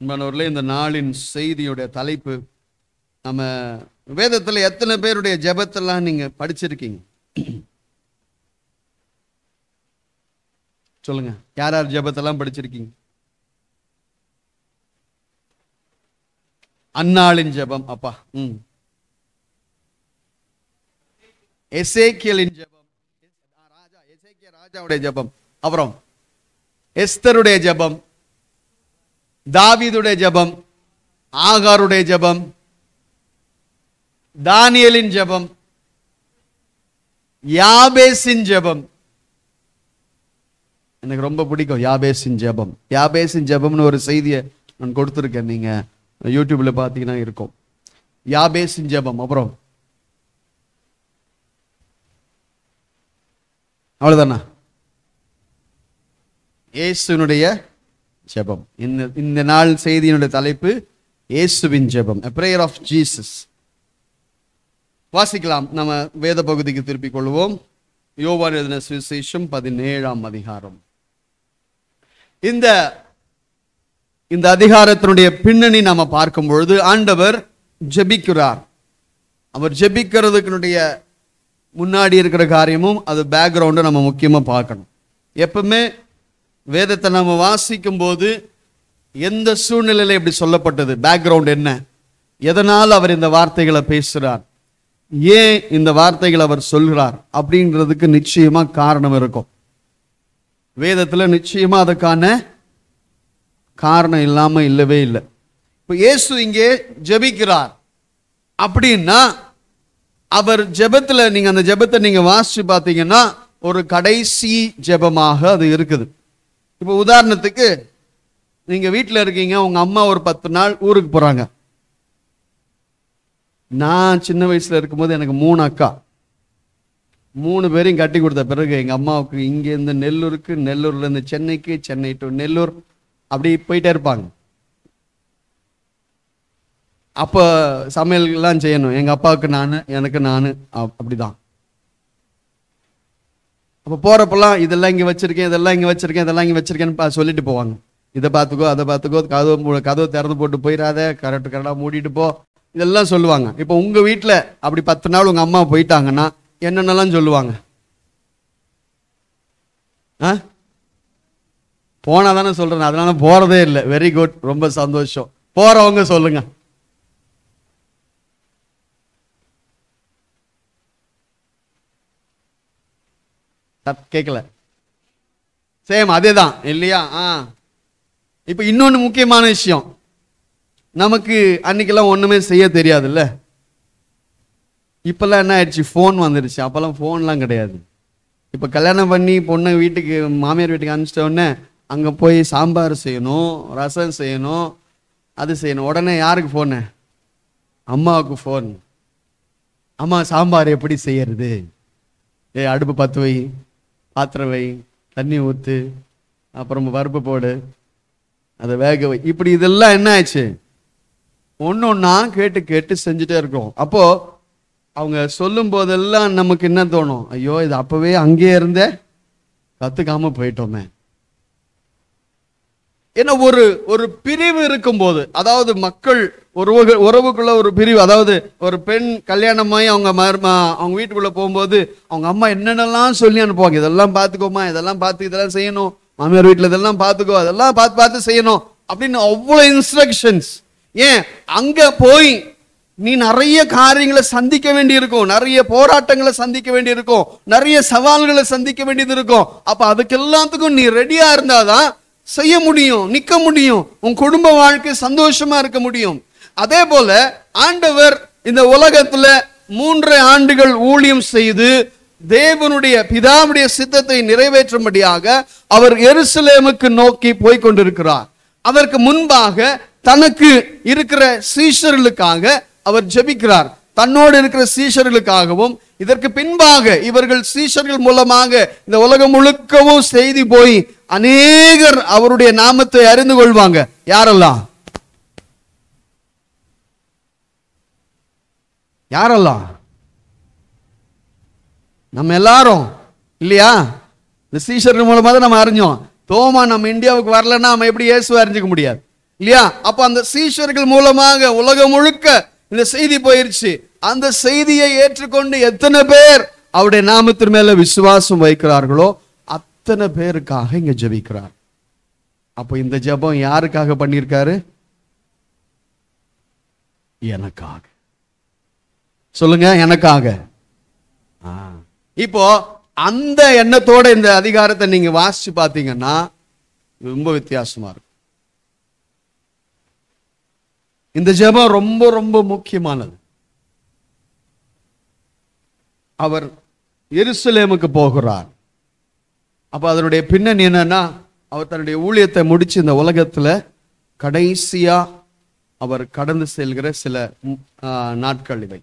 அன்பானவர்களே, இந்த நாளின் செய்தியுடைய தலைப்பு, நம்ம வேதத்தில் எத்தனை பேருடைய ஜெபத்தெல்லாம் நீங்க படிச்சிருக்கீங்க? சொல்லுங்க, யார் யார் ஜெபத்தெல்லாம் படிச்சிருக்கீங்க? அன்னாளின் ஜெபம், அப்பா. எசேக்கியலின் ஜெபம், ராஜாவுடைய ஜெபம், அப்புறம் எஸ்தருடைய ஜெபம், தாவீதுடைய ஜெபம், ஆகாருடைய ஜெபம், தானியேலின் ஜெபம், யாபேசின் ஜெபம். எனக்கு ரொம்ப பிடிக்கும் யாபேசின் ஜெபம். யாபேசின் ஜெபம்னு ஒரு செய்தியை நான் கொடுத்துருக்கேன், நீங்க யூடியூப்ல பார்த்தீங்கன்னா இருக்கும். யாபேசின் ஜெபம். அப்புறம் அவ்வளவுதானா? இயேசுனுடைய ஜெபம். இந்த நாள் செய்தியினுடைய தலைப்பு இயேசுவின் ஜெபம், a prayer of Jesus. வாசிக்கலாம். நம்ம வேத பகுதிக்கு திருப்பிக் கொள்வோம். யோவான் எழுதின சுவிசேஷம் 17ஆம் அதிகாரம். இந்த அதிகாரத்தினுடைய பின்னணி நாம பார்க்கும் பொழுது, ஆண்டவர் ஜெபிக்கிறார். அவர் ஜெபிக்கிறதுக்குடைய முன்னாடி இருக்கிற காரியமும் அது பேக்ரவுண்டை நம்ம முக்கியமா பார்க்கணும். எப்பவுமே வேதத்தை நம்ம வாசிக்கும் போது எந்த சூழ்நிலையில இப்படி சொல்லப்பட்டது, பேக்ரவுண்ட் என்ன, எதனால் அவர் இந்த வார்த்தைகளை பேசுறார், ஏன் இந்த வார்த்தைகளை அவர் சொல்கிறார் அப்படின்றதுக்கு நிச்சயமா காரணம் இருக்கும். வேதத்துல நிச்சயமா அதுக்கான காரணம் இல்லாம இல்லவே இல்லை. இப்ப இயேசு இங்கே ஜெபிக்கிறார் அப்படின்னா, அவர் ஜெபத்துல நீங்க அந்த ஜெபத்தை நீங்க வாசிச்சு பார்த்தீங்கன்னா ஒரு கடைசி ஜெபமாக அது இருக்குது. இப்போ உதாரணத்துக்கு, நீங்க வீட்டில் இருக்கீங்க, உங்க அம்மா ஒரு 10 நாள் ஊருக்கு போறாங்க. நான் சின்ன வயசுல இருக்கும்போது எனக்கு 3 அக்கா, 3 பேரையும் கட்டி கொடுத்த பிறகு எங்க அம்மாவுக்கு இங்கேருந்து நெல்லூருக்கு, நெல்லூர்ல இருந்து சென்னைக்கு, சென்னை டு நெல்லூர், அப்படி போயிட்டே இருப்பாங்க. அப்ப சமையல் எல்லாம் செய்யணும், எங்க அப்பாவுக்கு நானு, எனக்கு நானு, அப்படிதான். அப்ப போறப்பெல்லாம் இதெல்லாம் இங்க வச்சிருக்கேன், இதெல்லாம் இங்க வச்சிருக்கேன், இதெல்லாம் இங்க வச்சிருக்கேன்னு சொல்லிட்டு போவாங்க. இதை பார்த்துக்கோ, அதை பார்த்துக்கோ, கதவை திறந்து போட்டு போயிடாத, கரெக்டா மூடிட்டு போ, இதெல்லாம் சொல்லுவாங்க. இப்போ உங்க வீட்டுல அப்படி 10 நாள் உங்க அம்மா போயிட்டாங்கன்னா என்னென்னலாம் சொல்லுவாங்க? போனா தானே சொல்றேன், அதனால போறதே இல்லை. வெரி குட், ரொம்ப சந்தோஷம். போறவங்க சொல்லுங்க. கேட்கல? சேம் அதேதான் இல்லையா? இப்ப இன்னொன்னு முக்கியமான விஷயம், நமக்கு அன்னைக்கெல்லாம் ஒண்ணுமே செய்ய தெரியாதுல்ல. இப்பெல்லாம் என்ன ஆயிடுச்சு, போன் வந்துருச்சு. அப்பெல்லாம் போன்லாம் கிடையாது. இப்ப கல்யாணம் பண்ணி பொண்ணை வீட்டுக்கு, மாமியார் வீட்டுக்கு அனுப்பிச்சிட்ட உடனே அங்க போய் சாம்பார் செய்யணும், ரசம் செய்யணும், அது செய்யணும். உடனே யாருக்கு போன்? அம்மாவுக்கு போன். அம்மா சாம்பார் எப்படி செய்யறது? அடுப்பு பத்து வை, பாத்திரம் வை, தண்ணி ஊத்து, அப்புறம் பருப்பு போடு, அதை வேக வை. இப்படி இதெல்லாம் என்ன ஆச்சு, ஒன்னொன்னா கேட்டு கேட்டு செஞ்சுட்டே இருக்கோம். அப்போ அவங்க சொல்லும் போதெல்லாம் நமக்கு என்ன தோணும், ஐயோ இது அப்பவே அங்கே இருந்தே கத்துக்காம போயிட்டோமே. ஏன்னா ஒரு பிரிவு இருக்கும்போது, அதாவது மக்கள் உறவுக்குள்ள ஒரு பிரிவு, அதாவது ஒரு பெண் கல்யாணமாயி அவங்க வீட்டுக்குள்ள போகும்போது அவங்க அம்மா என்னென்னலாம் சொல்லி அனுப்புவாங்க, இதெல்லாம் பார்த்துக்கோமா, இதெல்லாம் பார்த்து இதெல்லாம் செய்யணும், மாமியார் வீட்டுல இதெல்லாம் பார்த்துக்கோ, அதெல்லாம் பார்த்து செய்யணும் அப்படின்னு அவ்வளவு இன்ஸ்ட்ரக்ஷன்ஸ். ஏன் அங்க போய் நீ நிறைய காரியங்களை சந்திக்க வேண்டி இருக்கும், நிறைய போராட்டங்களை சந்திக்க வேண்டி இருக்கும், நிறைய சவால்களை சந்திக்க வேண்டியது இருக்கும். அப்ப அதுக்கு எல்லாத்துக்கும் நீ ரெடியா இருந்தாதான் செய்ய முடியும், நிக்க முடியும், உன் குடும்ப வாழ்க்கை சந்தோஷமா இருக்க முடியும். அதே போல ஆண்டவர் இந்த உலகத்துல 3 ஆண்டுகள் ஊழியம் செய்து தேவனுடைய பிதாவுடைய சித்தத்தை நிறைவேற்றும்படியாக அவர் எருசலேமுக்கு நோக்கி போய் கொண்டிருக்கிறார். அதற்கு முன்பாக தனக்கு இருக்கிற சீஷர்களுக்காக அவர் ஜெபிக்கிறார், தன்னோடு இருக்கிற சீஷர்களுக்காகவும். இதற்கு பின்பாக இவர்கள் சீஷர்கள் மூலமாக இந்த உலகம் முழுக்கவும் செய்தி போய் அநேகர் அவருடைய நாமத்தை அறிந்து கொள்வாங்க. யாரெல்லாம்? யாரெல்லாம்? நம்ம எல்லாரும் இல்லையா? இந்த சீஷர்கள் மூலமா தான் நம்ம அறிஞ்சோம். தோமா நம்ம இந்தியாவுக்கு வரலன்னா நம்ம எப்படி இயேசுவை அறிஞ்சிக்க முடியாது? இல்லையா? அப்ப அந்த சீஷர்கள் மூலமாக உலகம் முழுக்க இந்த செய்தி போயிருச்சு. அந்த செய்தியை ஏற்றுக்கொண்டு எத்தனை பேர் அவருடைய நாமத்தின் மேல விசுவாசம் வைக்கிறார்களோ அத்தனை பேருக்காக இங்க ஜெபிக்கிறார். அப்போ இந்த ஜெபம் யாருக்காக பண்ணியிருக்காரு? எனக்காக. சொல்லுங்க, எனக்காக. இப்போ அந்த எண்ணத்தோட இந்த அதிகாரத்தை நீங்க வாசிச்சு பார்த்தீங்கன்னா ரொம்ப வித்தியாசமா இருக்கும். இந்த ஜெபம் ரொம்ப ரொம்ப முக்கியமானது. அவர் எருசலேமுக்கு போகிறார். அப்ப அதனுடைய பின்னணி என்னன்னா, அவர் தன்னுடைய ஊழியத்தை முடிச்சு இந்த உலகத்துல கடைசியா அவர் கடந்து செல்கிற சில நாட்கள் இவை.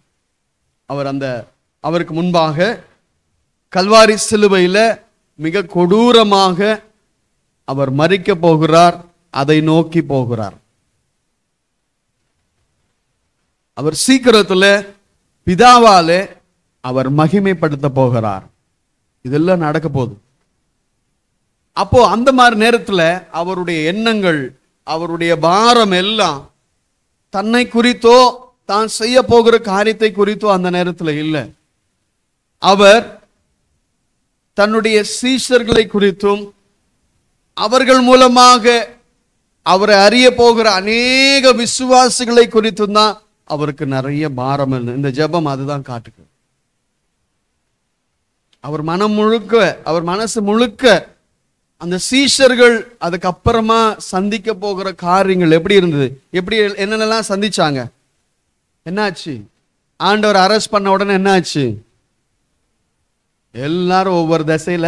அவருக்கு முன்பாக கல்வாரி சிலுவையில மிக கொடூரமாக அவர் மரிக்க போகிறார். அதை நோக்கி போகிறார். அவர் சீக்கிரத்துல பிதாவாலே அவர் மகிமைப்படுத்த போகிறார். இதெல்லாம் நடக்க போகுது. அப்போ அந்த மாதிரி நேரத்துல அவருடைய எண்ணங்கள், அவருடைய பாரம் எல்லாம் தன்னை குறித்தோ தான் செய்ய போகிற காரியத்தை குறித்தோ அந்த நேரத்தில் இல்லை. அவர் தன்னுடைய சீஷர்களை குறித்தும் அவர்கள் மூலமாக அவரை அறிய போகிற அநேக விசுவாசிகளை குறித்தும் தான் அவருக்கு நிறைய பாரம். இந்த ஜெபம் அதுதான் காட்டுது. அவர் மனம் முழுக்க, அவர் மனசு முழுக்க அந்த சீஷர்கள் அதுக்கப்புறமா சந்திக்க போகிற காரியங்கள் எப்படி இருந்தது, எப்படி என்னென்னலாம் சந்திச்சாங்க, என்னாச்சு? ஆண்டவர் அரெஸ்ட் பண்ண உடனே என்னாச்சு? எல்லாரும் ஒவ்வொரு திசையில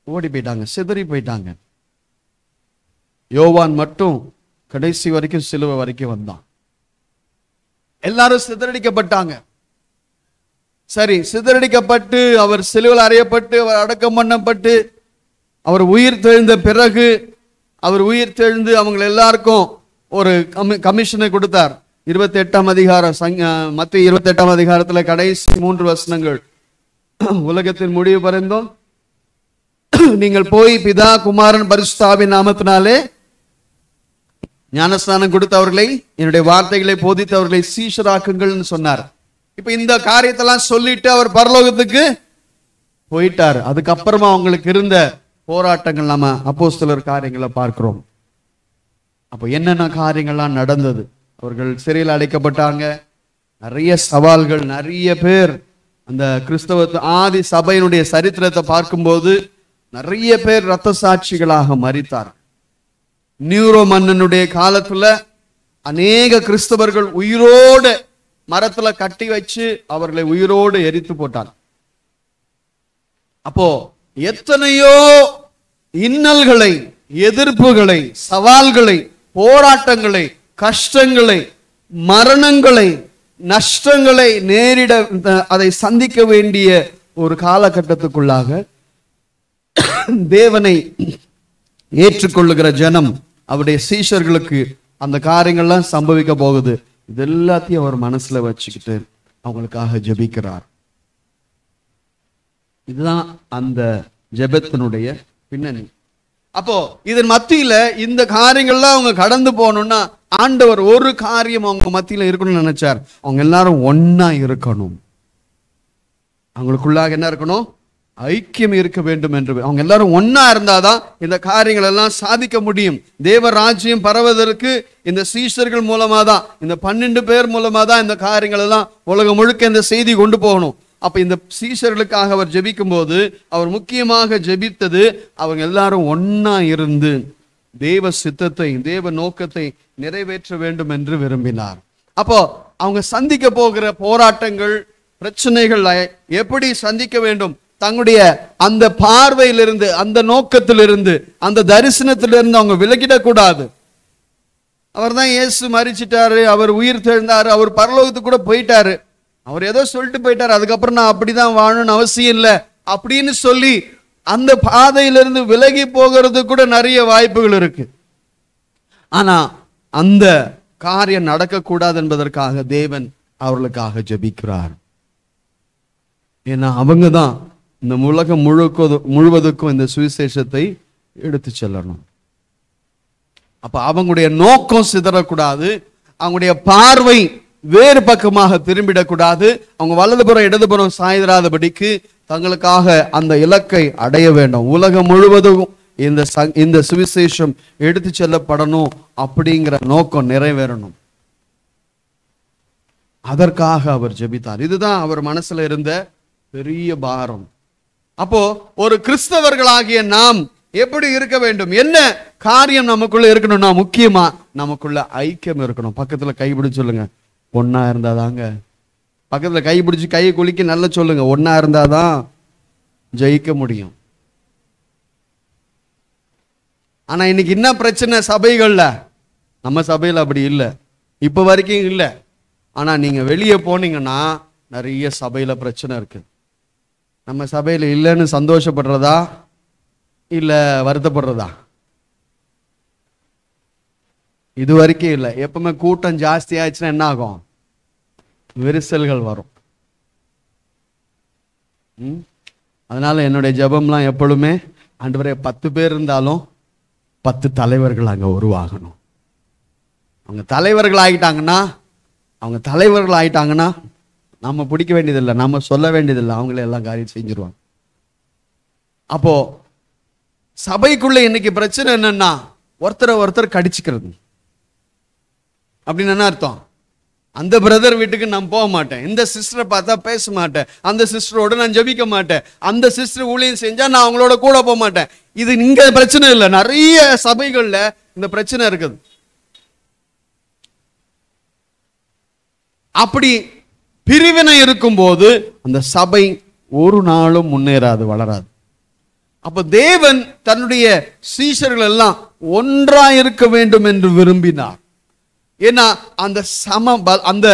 ஓடி போயிட்டாங்க, சிதறி போயிட்டாங்க. யோவான் மட்டும் கடைசி வரைக்கும் சிலுவை வரைக்கும் வந்தான். எல்லாரும் சிதறடிக்கப்பட்டாங்க. சரி, சிதறடிக்கப்பட்டு அவர் சிலுவையில் அறையப்பட்டு அவர் அடக்கம் பண்ணப்பட்டு அவர் உயிர் தெழுந்த பிறகு, அவர் உயிர் தெழுந்து அவங்க எல்லாருக்கும் ஒரு கமிஷனை கொடுத்தார். 28ஆம் அதிகாரம், மத்திய 28ஆம் அதிகாரத்துல கடைசி 3 வசனங்கள், உலகத்தின் முடிவு பரிந்தும் நீங்கள் போய் பிதா குமாரன் பரிசுத்தாவின் நாமத்தினாலே ஞானஸ்நானம் கொடுத்தவர்களை, என்னுடைய வார்த்தைகளை போதித்தவர்களை சீஷராக்குங்கள்னு சொன்னார். இப்ப இந்த காரியத்தெல்லாம் சொல்லிட்டு அவர் பரலோகத்துக்கு போயிட்டார். அதுக்கப்புறமா அவங்களுக்கு இருந்த போராட்டங்கள் நாம அப்போஸ்தலர் காரியங்களை பார்க்கிறோம். அப்ப என்னென்ன காரியங்கள்லாம் நடந்தது? அவர்கள் சிறையில் அடைக்கப்பட்டாங்க. நிறைய சவால்கள், நிறைய பேர் அந்த கிறிஸ்தவ ஆதி சபையினுடைய சரித்திரத்தை பார்க்கும்போது நிறைய பேர் இரத்த சாட்சிகளாக மரித்தார். நியூரோ மன்னனுடைய காலத்துல அநேக கிறிஸ்தவர்கள் உயிரோடு மரத்துல கட்டி வச்சு அவர்களை உயிரோடு எரித்து போட்டார். அப்போ எத்தனையோ இன்னல்களை, எதிர்ப்புகளை, சவால்களை, போராட்டங்களை, கஷ்டங்களை, மரணங்களை, நஷ்டங்களை நேரிட, அதை சந்திக்க வேண்டிய ஒரு காலகட்டத்துக்குள்ளாக தேவனை ஏற்றுக்கொள்ளுகிற ஜனம், அவருடைய சீஷர்களுக்கு அந்த காரியங்கள்லாம் சம்பவிக்க போகுது. இது எல்லாத்தையும் அவர் மனசுல வச்சுக்கிட்டு அவங்களுக்காக ஜெபிக்கிறார். இதுதான் அந்த ஜெபத்தினுடைய பின்னணி. அப்போ இதன் மத்தியில இந்த காரியங்கள்லாம் அவங்க கடந்து போகணும்னா ஆண்டவர் ஒரு காரியம் அவங்க மத்தியில இருக்கணும்னு நினைச்சார். அவங்க எல்லாரும் ஒன்னா இருக்கணும். அவங்களுக்குள்ளாக என்ன இருக்கணும்? ஐக்கியம் இருக்க வேண்டும் என்று. அவங்க எல்லாரும் ஒன்னா இருந்தாதான் இந்த காரியங்கள் எல்லாம் சாதிக்க முடியும். தேவ ராஜ்யம் பரவதற்கு இந்த சீஷர்கள் மூலமா தான், இந்த 12 பேர் மூலமா தான் இந்த காரியங்கள் எல்லாம் உலகம் முழுக்க இந்த செய்தி கொண்டு போகணும். அப்ப இந்த சீஷர்களுக்காக அவர் ஜெபிக்கும் போது அவர் முக்கியமாக ஜெபித்தது, அவங்க எல்லாரும் ஒன்னா இருந்து தேவ சித்தத்தை, தேவ நோக்கத்தை நிறைவேற்ற வேண்டும் என்று விரும்பினார். அப்போ அவங்க சந்திக்க போகிற போராட்டங்கள், பிரச்சனைகள் எப்படி சந்திக்க வேண்டும்? தங்களுடைய அந்த பார்வையிலிருந்து, அந்த நோக்கத்திலிருந்து, அந்த தரிசனத்திலிருந்து அவங்க விலகிடக்கூடாது. அவர் தான் இயேசு மரிச்சிட்டாரு, அவர் உயிர் தெழுந்தாரு, அவர் பரலோகத்துக்கு கூட போயிட்டாரு, அவர் ஏதோ சொல்லிட்டு போயிட்டாரு, அதுக்கப்புறம் நான் அப்படிதான் வாழணும்னு அவசியம் இல்லை அப்படின்னு சொல்லி அந்த பாதையிலிருந்து விலகி போகிறது கூட நிறைய வாய்ப்புகள் இருக்கு. ஆனா அந்த காரியம் நடக்கக்கூடாது என்பதற்காக தேவன் அவர்களுக்காக ஜெபிக்கிறார். ஏன்னா அவங்க தான் இந்த உலகம் முழுவதுக்கும் இந்த சுவிசேஷத்தை எடுத்து செல்லணும். அப்ப அவங்களுடைய நோக்கம் சிதறக்கூடாது, அவங்களுடைய பார்வை வேறு பக்கமாக திரும்பிடக்கூடாது, அவங்க வலதுபுறம் இடதுபுறம் சாய்திராதபடிக்கு தங்களுக்காக அந்த இலக்கை அடைய வேண்டும். உலகம் முழுவதும் இந்த சுவிசேஷம் எடுத்து செல்லப்படணும் அப்படிங்கிற நோக்கம் நிறைவேறணும். அதற்காக அவர் ஜெபித்தார். இதுதான் அவர் மனசுல இருந்த பெரிய பாரம். அப்போ ஒரு கிறிஸ்தவர்களாகிய நாம் எப்படி இருக்க வேண்டும்? என்ன காரியம் நமக்குள்ள இருக்கணும்னா, முக்கியமா நமக்குள்ள ஐக்கியம் இருக்கணும். பக்கத்துல கைப்பிடிச்சு சொல்லுங்க, ஒன்னா இருந்தாதாங்க. பக்கத்துல கைப்பிடிச்சு கையை குலுக்கி நல்லா சொல்லுங்க, ஒன்னா இருந்தாதான் ஜெயிக்க முடியும். ஆனா இன்னைக்கு என்ன பிரச்சனை சபைகள்ல? நம்ம சபையில அப்படி இல்லை, இப்ப வரைக்கும் இல்லை. ஆனா நீங்க வெளியே போனீங்கன்னா நிறைய சபையில பிரச்சனை இருக்கு. நம்ம சபையில இல்லைன்னு சந்தோஷப்படுறதா இல்ல வருத்தப்படுறதா? இது வரைக்கும் இல்லை. எப்பவுமே கூட்டம் ஜாஸ்தி ஆயிடுச்சுன்னா என்ன ஆகும்? விரிசல்கள் வரும். அதனால என்னுடைய ஜெபம்லாம் எப்பொழுதுமே, ஆண்டவரே 10 பேர் இருந்தாலும் 10 தலைவர்கள் அங்க உருவாகணும். அவங்க தலைவர்கள் ஆயிட்டாங்கன்னா நம்ம பிடிக்க வேண்டியதில்லை, நம்ம சொல்ல வேண்டியதில்லை, அவங்களே எல்லாம் காரியம் செஞ்சிருவாங்க. அப்போ சபைக்குள்ள இன்னைக்கு பிரச்சனை என்னன்னா, ஒருத்தர் கடிச்சுக்கிறது. அப்படின்னு என்ன அர்த்தம்? அந்த பிரதர் வீட்டுக்கு நான் போக மாட்டேன், இந்த சிஸ்டரை பார்த்தா பேச மாட்டேன், அந்த சிஸ்டரோட நான் ஜெபிக்க மாட்டேன், அந்த சிஸ்டர் ஊழியம் செஞ்சா நான் அவங்களோட கூட போக மாட்டேன். இது இங்க பிரச்சனை இல்லை, நிறைய சபைகள்ல இந்த பிரச்சனை இருக்குது. அப்படி பிரிவினை இருக்கும்போது அந்த சபை ஒரு நாளும் முன்னேறாது, வளராது. அப்ப தேவன் தன்னுடைய சீஷர்கள் எல்லாம் ஒன்றாய் இருக்க வேண்டும் என்று விரும்பினார். ஏன்னா அந்த அந்த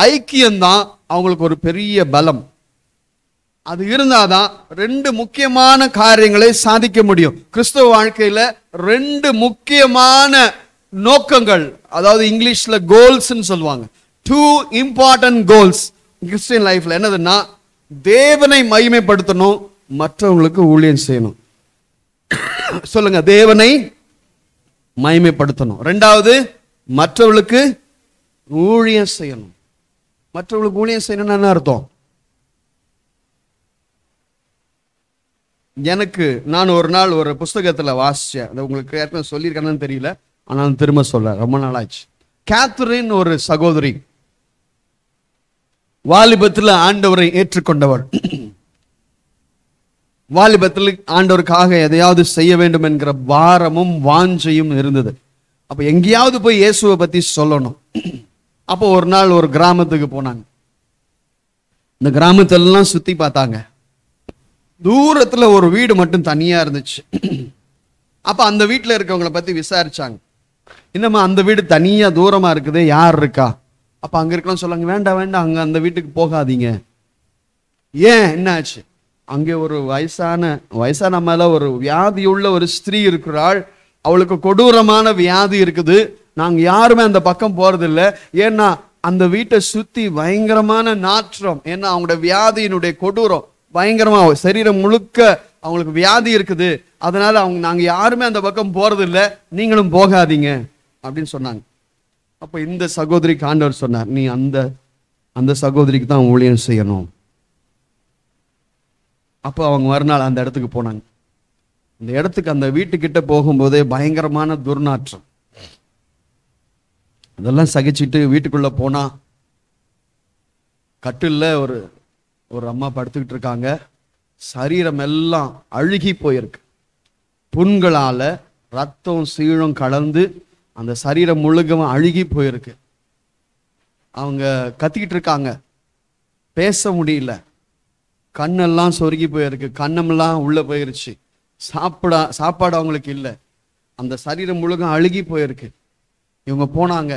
ஐக்கியம்தான் அவங்களுக்கு ஒரு பெரிய பலம். அது இருந்தாதான் 2 முக்கியமான காரியங்களை சாதிக்க முடியும். கிறிஸ்தவ வாழ்க்கையில 2 முக்கியமான நோக்கங்கள், அதாவது இங்கிலீஷ்ல கோல்ஸ் சொல்லுவாங்க. 2 important goals கிறிஸ்டியன் லைஃப்ல. என்னதுன்னா, தேவனை மகிமைப்படுத்தணும், மற்றவங்களுக்கு ஊழியம் செய்யணும். சொல்லுங்க, தேவனை மகிமைப்படுத்தணும். 2வது மற்றவர்களுக்கு ஊழியம் செய்யணும். மற்றவர்களுக்கு ஊழியம் செய்யணும்னு என்ன அர்த்தம்? நான் ஒரு நாள் ஒரு புஸ்தகத்துல வாசிச்சேன், அது உங்களுக்கு ஏற்கனவே சொல்லியிருக்கேன்னு தெரியல, ஆனால் திரும்ப சொல்ல, ரொம்ப நாள் ஆச்சு. கேத்ரின் ஒரு சகோதரி, வாலிபத்தில் ஆண்டவரை ஏற்றுக்கொண்டவர். வாலிபத்தில் ஆண்டவருக்காக எதையாவது செய்ய வேண்டும் என்கிற பாரமும் வாஞ்சையும் இருந்தது. அப்ப எங்கேயாவது போய் இயேசுவை பத்தி சொல்லணும். அப்போ ஒரு நாள் ஒரு கிராமத்துக்கு போனாங்க. இந்த கிராமத்தெல்லாம் சுத்தி பார்த்தாங்க. தூரத்துல ஒரு வீடு மட்டும் தனியா இருந்துச்சு. அப்ப அந்த வீட்டுல இருக்கவங்களை பத்தி விசாரிச்சாங்க. இன்னமா அந்த வீடு தனியா தூரமா இருக்குது, யார் இருக்கா? அப்ப அங்க இருக்கலாம் சொல்லுங்க, வேண்டாம் அங்க அந்த வீட்டுக்கு போகாதீங்க. ஏன், என்ன ஆச்சு? அங்கே ஒரு வயசான மேல ஒரு வியாதியுள்ள ஒரு ஸ்திரீ இருக்கிறாள். அவளுக்கு கொடூரமான வியாதி இருக்குது. நாங்க யாருமே அந்த பக்கம் போறதில்லை. ஏன்னா அந்த வீட்டை சுத்தி பயங்கரமான நாற்றம். ஏன்னா அவங்களோட வியாதியினுடைய கொடூரம் பயங்கரமா, சரீரம் முழுக்க அவங்களுக்கு வியாதி இருக்குது. அதனால நாங்க யாருமே அந்த பக்கம் போறதில்லை, நீங்களும் போகாதீங்க அப்படின்னு சொன்னாங்க. அப்ப இந்த சகோதரிக்கு ஆண்டவர் சொன்னார், நீ அந்த சகோதரிக்கு தான் ஊழியம் செய்யணும். அப்போ அவங்க மறுநாள் அந்த இடத்துக்கு போனாங்க. அந்த இடத்துக்கு, அந்த வீட்டுக்கிட்ட போகும்போதே பயங்கரமான துர்நாற்றம். அதெல்லாம் சகிச்சுட்டு வீட்டுக்குள்ள போனா, கட்டில்ல ஒரு அம்மா படுத்துக்கிட்டு இருக்காங்க. சரீரம் எல்லாம் அழுகி போயிருக்கு. புண்களால ரத்தம் சீழும் கலந்து அந்த சரீரம் முழுகவும் அழுகி போயிருக்கு. அவங்க கத்திக்கிட்டு இருக்காங்க, பேச முடியல. கண்ணெல்லாம் சொருகி போயிருக்கு, கண்ணமெல்லாம் உள்ள போயிருச்சு. சாப்பாடு அவங்களுக்கு இல்லை. அந்த சரீரம் முழுக்க அழுகி போயிருக்கு. இவங்க போனாங்க,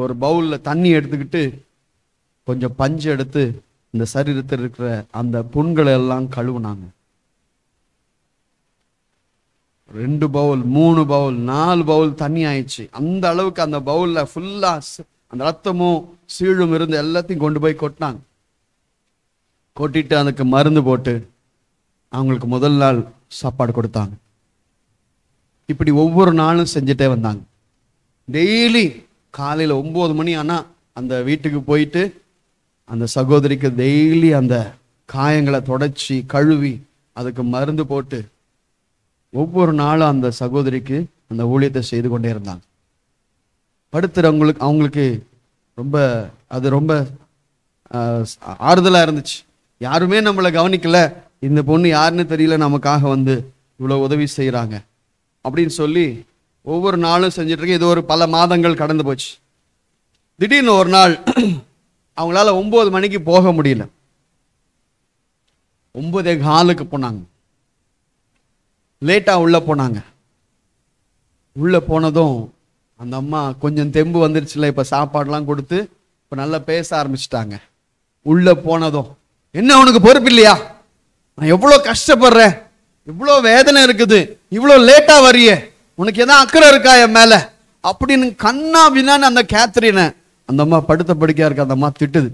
ஒரு பவுல்ல தண்ணி எடுத்துக்கிட்டு கொஞ்சம் பஞ்சு எடுத்து இந்த சரீரத்தில் இருக்கிற அந்த புண்களை எல்லாம் கழுவுனாங்க. 2 பவுல் 3 பவுல் 4 பவுல் தண்ணி ஆயிடுச்சு. அந்த அளவுக்கு அந்த பவுல்ல ஃபுல்லா அந்த ரத்தமும் சீழும் இருந்து எல்லாத்தையும் கொண்டு போய் கொட்டினாங்க. கொட்டிட்டு அதுக்கு மருந்து போட்டு அவங்களுக்கு முதல் நாள் சாப்பாடு கொடுத்தாங்க. இப்படி ஒவ்வொரு நாளும் செஞ்சுட்டே வந்தாங்க. டெய்லி காலையில் 9 மணி ஆனால் அந்த வீட்டுக்கு போயிட்டு அந்த சகோதரிக்கு டெய்லி அந்த காயங்களை தொடச்சி கழுவி அதுக்கு மருந்து போட்டு ஒவ்வொரு நாளும் அந்த சகோதரிக்கு அந்த ஊழியத்தை செய்து கொண்டே இருந்தாங்க. அவங்களுக்கு ரொம்ப ஆறுதலாக இருந்துச்சு. யாருமே நம்மளை கவனிக்கல, இந்த பொண்ணு யாருன்னு தெரியல, நமக்காக வந்து இவ்வளோ உதவி செய்கிறாங்க அப்படின்னு சொல்லி ஒவ்வொரு நாளும் செஞ்சுட்டு இருக்கு. இது ஒரு பல மாதங்கள் கடந்து போச்சு. திடீர்னு ஒரு நாள் அவங்களால 9 மணிக்கு போக முடியல. 9:15 போனாங்க. லேட்டாக உள்ள போனாங்க. உள்ள போனதும் அந்த அம்மா கொஞ்சம் தெம்பு வந்துருச்சுல, இப்போ சாப்பாடுலாம் கொடுத்து இப்போ நல்லா பேச ஆரம்பிச்சிட்டாங்க. உள்ள போனதும், என்ன உனக்கு பொறுப்பு இல்லையா? நான் எவ்வளோ கஷ்டப்படுறேன், இவ்வளோ வேதனை இருக்குது, இவ்வளோ லேட்டா வரிய, உனக்கு எதாவது அக்கறை இருக்கா என் மேல அப்படின்னு கண்ணா வினான்னு அந்த கேத்ரினை அந்த அம்மா படுத்த படுக்கையா இருக்க அந்த அம்மா திட்டுது.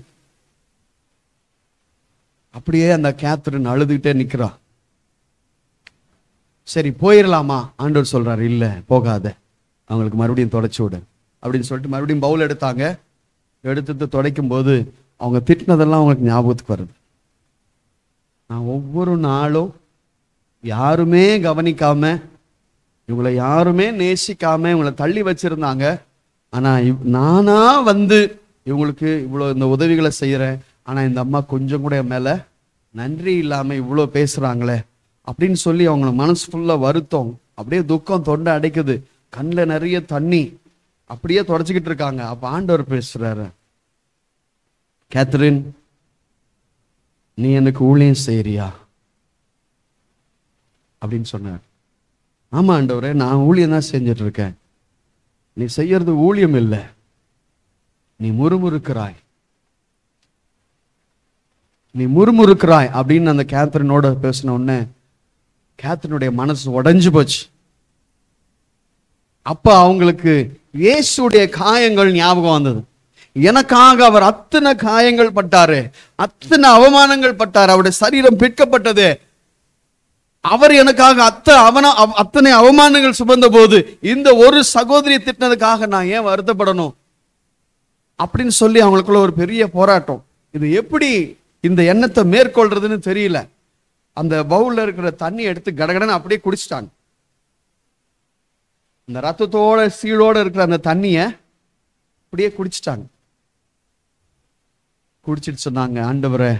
அப்படியே அந்த கேத்ரின் அழுதுகிட்டே நிக்கிறா. சரி போயிடலாமா? ஆண்டவர் சொல்றாரு, இல்ல போகாத, அவங்களுக்கு மறுபடியும் தொடச்சு விடு அப்படின்னு சொல்லிட்டு மறுபடியும் பவுல் எடுத்தாங்க. எடுத்துட்டு துடைக்கும் போது அவங்க திட்டினதெல்லாம் அவங்களுக்கு ஞாபகத்துக்கு வருது. நான் ஒவ்வொரு நாளும் யாருமே கவனிக்காம, இவங்களை யாருமே நேசிக்காம இவங்களை தள்ளி வச்சிருந்தாங்க. ஆனா நானா வந்து இவங்களுக்கு இவ்வளோ இந்த உதவிகளை செய்யறேன், ஆனா இந்த அம்மா கொஞ்சம் கூட என் மேல நன்றி இல்லாம இவ்வளோ பேசுறாங்களே அப்படின்னு சொல்லி அவங்க மனசு ஃபுல்லா வருத்தம், அப்படியே துக்கம் தொண்டை அடைக்குது, கண்ணில் நிறைய தண்ணி, அப்படியே தொடச்சிக்கிட்டு இருக்காங்க. அப்ப ஆண்டவர் பேசுறாரு, கேத்ரின், நீ எனக்கு ஊழியம் செய்யறியா அப்படின்னு சொன்னார். ஆமா ஆண்டவரே, நான் ஊழியம் தான் செஞ்சுட்டு இருக்கேன். நீ செய்யறது ஊழியம் இல்லை, நீ முறுமுறுக்கிறாய், நீ முறுமுறுக்கிறாய் அப்படின்னு அந்த கேத்ரினோட பேசின உடனே கேத்ரினுடைய மனசு உடைஞ்சு போச்சு. அப்ப அவங்களுக்கு இயேசுடைய காயங்கள் ஞாபகம் வந்தது. எனக்காக அவர் அத்தனை காயங்கள் பட்டாரு, அத்தனை அவமானங்கள் பட்டாரு, அவருடைய சரீரம் பிற்கப்பட்டது, அவர் எனக்காக அத்தனை அவமானங்கள் சுமந்த போது இந்த ஒரு சகோதரியை திட்டினதுக்காக நான் ஏன் வருத்தப்படணும் அப்படின்னு சொல்லி அவங்களுக்குள்ள ஒரு பெரிய போராட்டம். இது எப்படி இந்த எண்ணத்தை மேற்கொள்றதுன்னு தெரியல. அந்த பவுல்ல இருக்கிற தண்ணி எடுத்து கடகடன்னு அப்படியே குடிச்சிட்டாங்க. இந்த ரத்தத்தோட சீழோட இருக்கிற அந்த தண்ணிய அப்படியே குடிச்சிட்டாங்க. குடிச்சிட்டு சொன்னாங்க, ஆண்டவரே,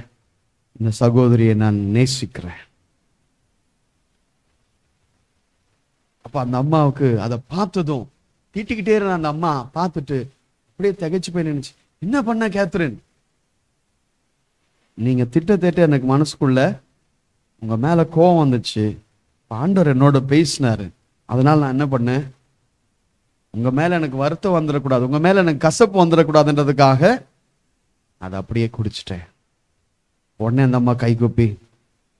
இந்த சகோதரியை நான் நேசிக்கிறேன். அப்ப அந்த அம்மாவுக்கு அதை பார்த்ததும், திட்டிக்கிட்டே இருந்த அந்த அம்மா பார்த்துட்டு அப்படியே திகைச்சு போய் நினைச்சு, என்ன பண்ண கேத்ரின்? நீங்க திட்ட எனக்கு மனசுக்குள்ள உங்க மேல கோபம் வந்துச்சு, ஆண்டவர் என்னோட பேசினாரு, அதனால நான் என்ன பண்ணேன், உங்க மேல எனக்கு வருத்தம் வந்துடக்கூடாது, உங்க மேல எனக்கு கசப்பு வந்துடக்கூடாதுன்றதுக்காக அதை அப்படியே குடிச்சிட்டேன். உடனே அந்த அம்மா கை கூப்பி,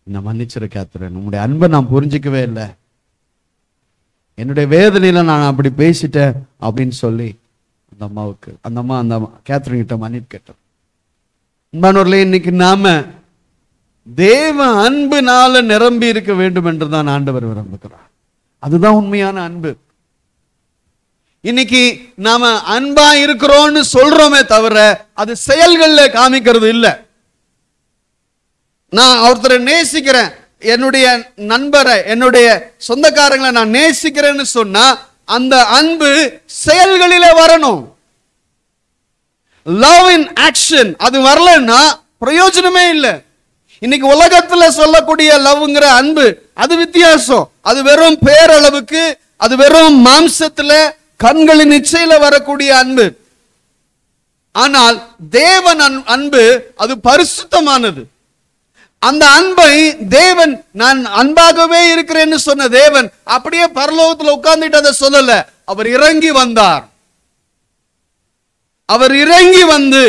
என்ன மன்னிச்சிரு கேத்ரின், உங்களுடைய அன்பை நான் புரிஞ்சிக்கவே இல்லை, என்னுடைய வேதனையில நான் அப்படி பேசிட்டேன் அப்படின்னு சொல்லி அந்த அம்மா அந்த கேத்ரின் கிட்ட மன்னிப்பு கேட்டார். அன்பானவர்களே, இன்னைக்கு நாம தேவ அன்புனால நிரம்பி இருக்க வேண்டும் என்றுதான் ஆண்டவர் விரும்புகிறார். அதுதான் உண்மையான அன்பு. இன்னைக்கு நாம அன்பா இருக்கிறோம்னு சொல்றோமே தவிர அது செயல்கள்ல காமிக்கிறது இல்லை. நான் ஒருத்தரை நேசிக்கிறேன், என்னுடைய நண்பரை, என்னுடைய சொந்தக்காரங்களை நான் நேசிக்கிறேன்னு சொன்னா அந்த அன்பு செயல்களிலே வரணும். லவ் இன் ஆக்ஷன் அது வரலன்னா பிரயோஜனமே இல்லை. இன்னைக்கு உலகத்துல சொல்லக்கூடிய லவ்ங்கிற அன்பு அது வித்தியாசம். அது வெறும் பேரளவுக்கு, அது வெறும் மாம்சத்துல கண்களின் இச்சையில வரக்கூடிய அன்பு. ஆனால் தேவன் அன்பு அது பரிசுத்தமானது. அந்த அன்பை தேவன், நான் அன்பாகவே இருக்கிறேன்னு சொன்ன தேவன் அப்படியே பரலோகத்தில் உட்கார்ந்துட்டு அதை சொல்லல, அவர் இறங்கி வந்தார். அவர் இறங்கி வந்து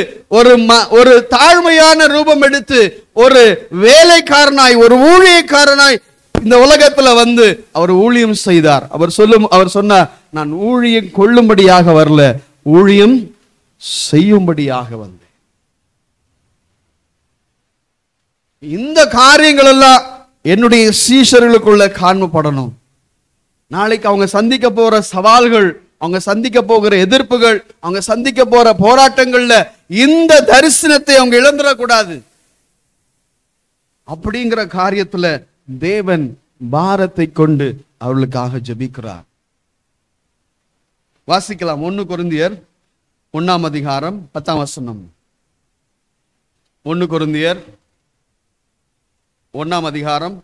ஒரு தாழ்மையான ரூபம் எடுத்து ஒரு வேலைக்காரனாய், ஒரு ஊழியக்காரனாய் இந்த உலகத்துல வந்து அவர் ஊழியம் செய்தார். அவர் சொன்னார், நான் ஊழியம் கொள்ளும்படியாக வரல, ஊழியம் செய்யும்படியாக வந்தேன். இந்த காரியங்கள் எல்லாம் என்னுடைய சீஷர்களுக்குள்ள காண்பப்படணும். நாளைக்கு அவங்க சந்திக்க போற சவால்கள், அவங்க சந்திக்க போகிற எதிர்ப்புகள், அவங்க சந்திக்க போற போராட்டங்கள்ல இந்த தரிசனத்தை அவங்க இழந்துடக்கூடாது. அப்படிங்கிற காரியத்துல தேவன் பாரத்தை கொண்டு அவர்களுக்காக ஜெபிக்கிறார். வாசிக்கலாம். 1 கொரிந்தியர் 1ஆம் அதிகாரம் 10ஆம் வசனம். 1 கொரிந்தியர் 1ஆம் அதிகாரம்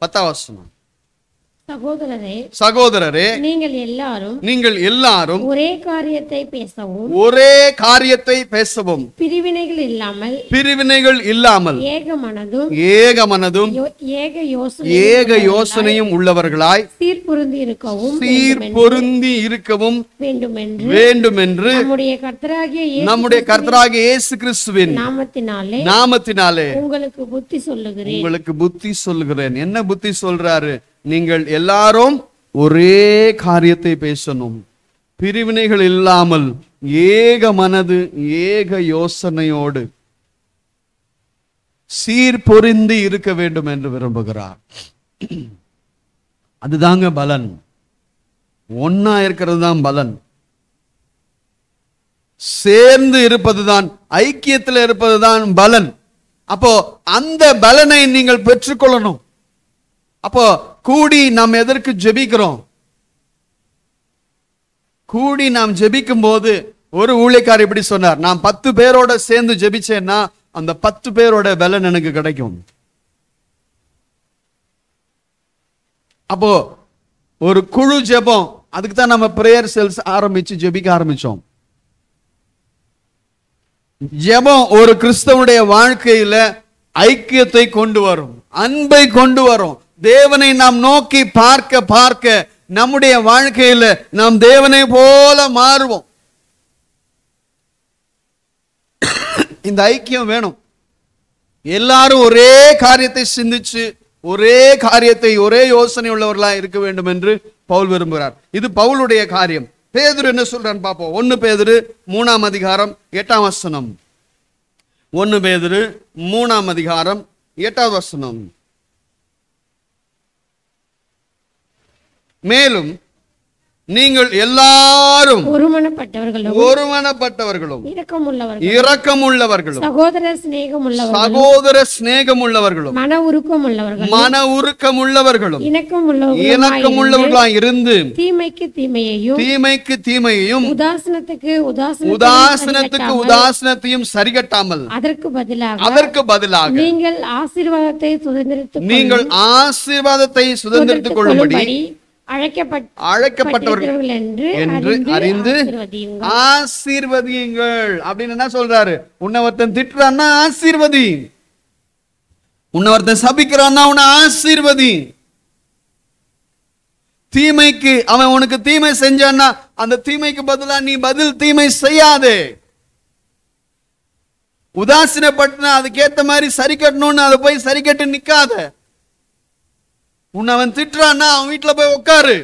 10ஆம் வசனம். சகோதரரே, நீங்கள் எல்லாரும் ஒரே காரியத்தை பேசவும் பிரிவினைகள் இல்லாமல் ஏக மனதும் ஏக யோசனையும் உள்ளவர்களாய் சீர்பொருந்தி இருக்கவும் வேண்டுமென்று நம்முடைய கர்த்தராகிய இயேசு கிறிஸ்துவின் நாமத்தினாலே உங்களுக்கு புத்தி சொல்லுகிறேன். என்ன புத்தி சொல்றாரு? நீங்கள் எல்லாரும் ஒரே காரியத்தை பேசணும், பிரிவினைகள் இல்லாமல் ஏக மனது ஏக யோசனையோடு சீர்பொருந்தி இருக்க வேண்டும் என்று விரும்புகிறார். அதுதாங்க பலன். ஒன்னா இருக்கிறது தான் பலன். சேர்ந்து இருப்பதுதான், ஐக்கியத்தில் இருப்பதுதான் பலன். அப்போ அந்த பலனை நீங்கள் பெற்றுக்கொள்ளணும். அப்போ கூடி நாம் எதற்கு ஜெபிக்கிறோம்? கூடி நாம் ஜெபிக்கும் போது ஒரு ஊழியக்காரர் இப்படி சொன்னார், நான் 10 பேரோட சேர்ந்து ஜெபிச்சேன்னா அந்த 10 பேரோட பலன் எனக்கு கிடைக்கும். அப்போ ஒரு குழு ஜெபம், அதுக்கு தான் நம்ம பிரேயர் செல்ஸ் ஆரம்பிச்சு ஜெபிக்க ஆரம்பிச்சோம். ஜெபம் ஒரு கிறிஸ்தவனுடைய வாழ்க்கையில ஐக்கியத்தை கொண்டு வரும், அன்பை கொண்டு வரும். தேவனை நாம் நோக்கி பார்க்க பார்க்க நம்முடைய வாழ்க்கையில நாம் தேவனை போல மாறுவோம். இந்த ஐக்கியம் வேணும். எல்லாரும் ஒரே காரியத்தை சிந்திச்சு ஒரே காரியத்தை ஒரே யோசனை உள்ளவர்களாக இருக்க வேண்டும் என்று பவுல் விரும்புகிறார். இது பவுலுடைய காரியம். பேதுரு என்ன சொல்றான்னு பார்ப்போம். 1 பேதுரு 3ஆம் அதிகாரம் 8ஆம் வசனம். 1 பேதுரு 3ஆம் அதிகாரம் 8ஆம் வசனம். மேலும் நீங்கள் எல்லாரும் ஒருமனப்பட்டவர்களும் இரக்கமுள்ளவர்களும் சகோதர சிநேகமுள்ளவர்களும் மன உருக்கமுள்ளவர்களும் இணக்கமுள்ளவர்களாய் இருந்து தீமைக்கு தீமையையும் உதாசனத்துக்கு உதாசனத்தையும் சரிகட்டாமல் அதற்கு பதிலாக நீங்கள் ஆசீர்வாதத்தை சுதந்திரித்துக் கொள்ளும்படி அழைக்கப்பட்டவர்கள் என்று அறிந்து ஆசீர்வதியுங்கள். அப்படின்னு என்ன சொல்றாரு? உன்னை ஒருத்தன் திட்டுறான்னா ஆசீர்வதி, உன்னை ஒருத்தன் சபிக்கிறான்னா உன்னை ஆசீர்வதி. தீமைக்கு அவன் உனக்கு தீமை செஞ்சான்னா அந்த தீமைக்கு பதிலா நீ பதில் தீமை செய்யாதே. உதாசீனப்பட்டு அதுக்கேத்த மாதிரி சரி கட்டணும்னு அதை போய் சரி கட்டு நிக்காத. உன்னை அவன் திட்டுறான்னா அவன் வீட்டுல போய் உட்காரு.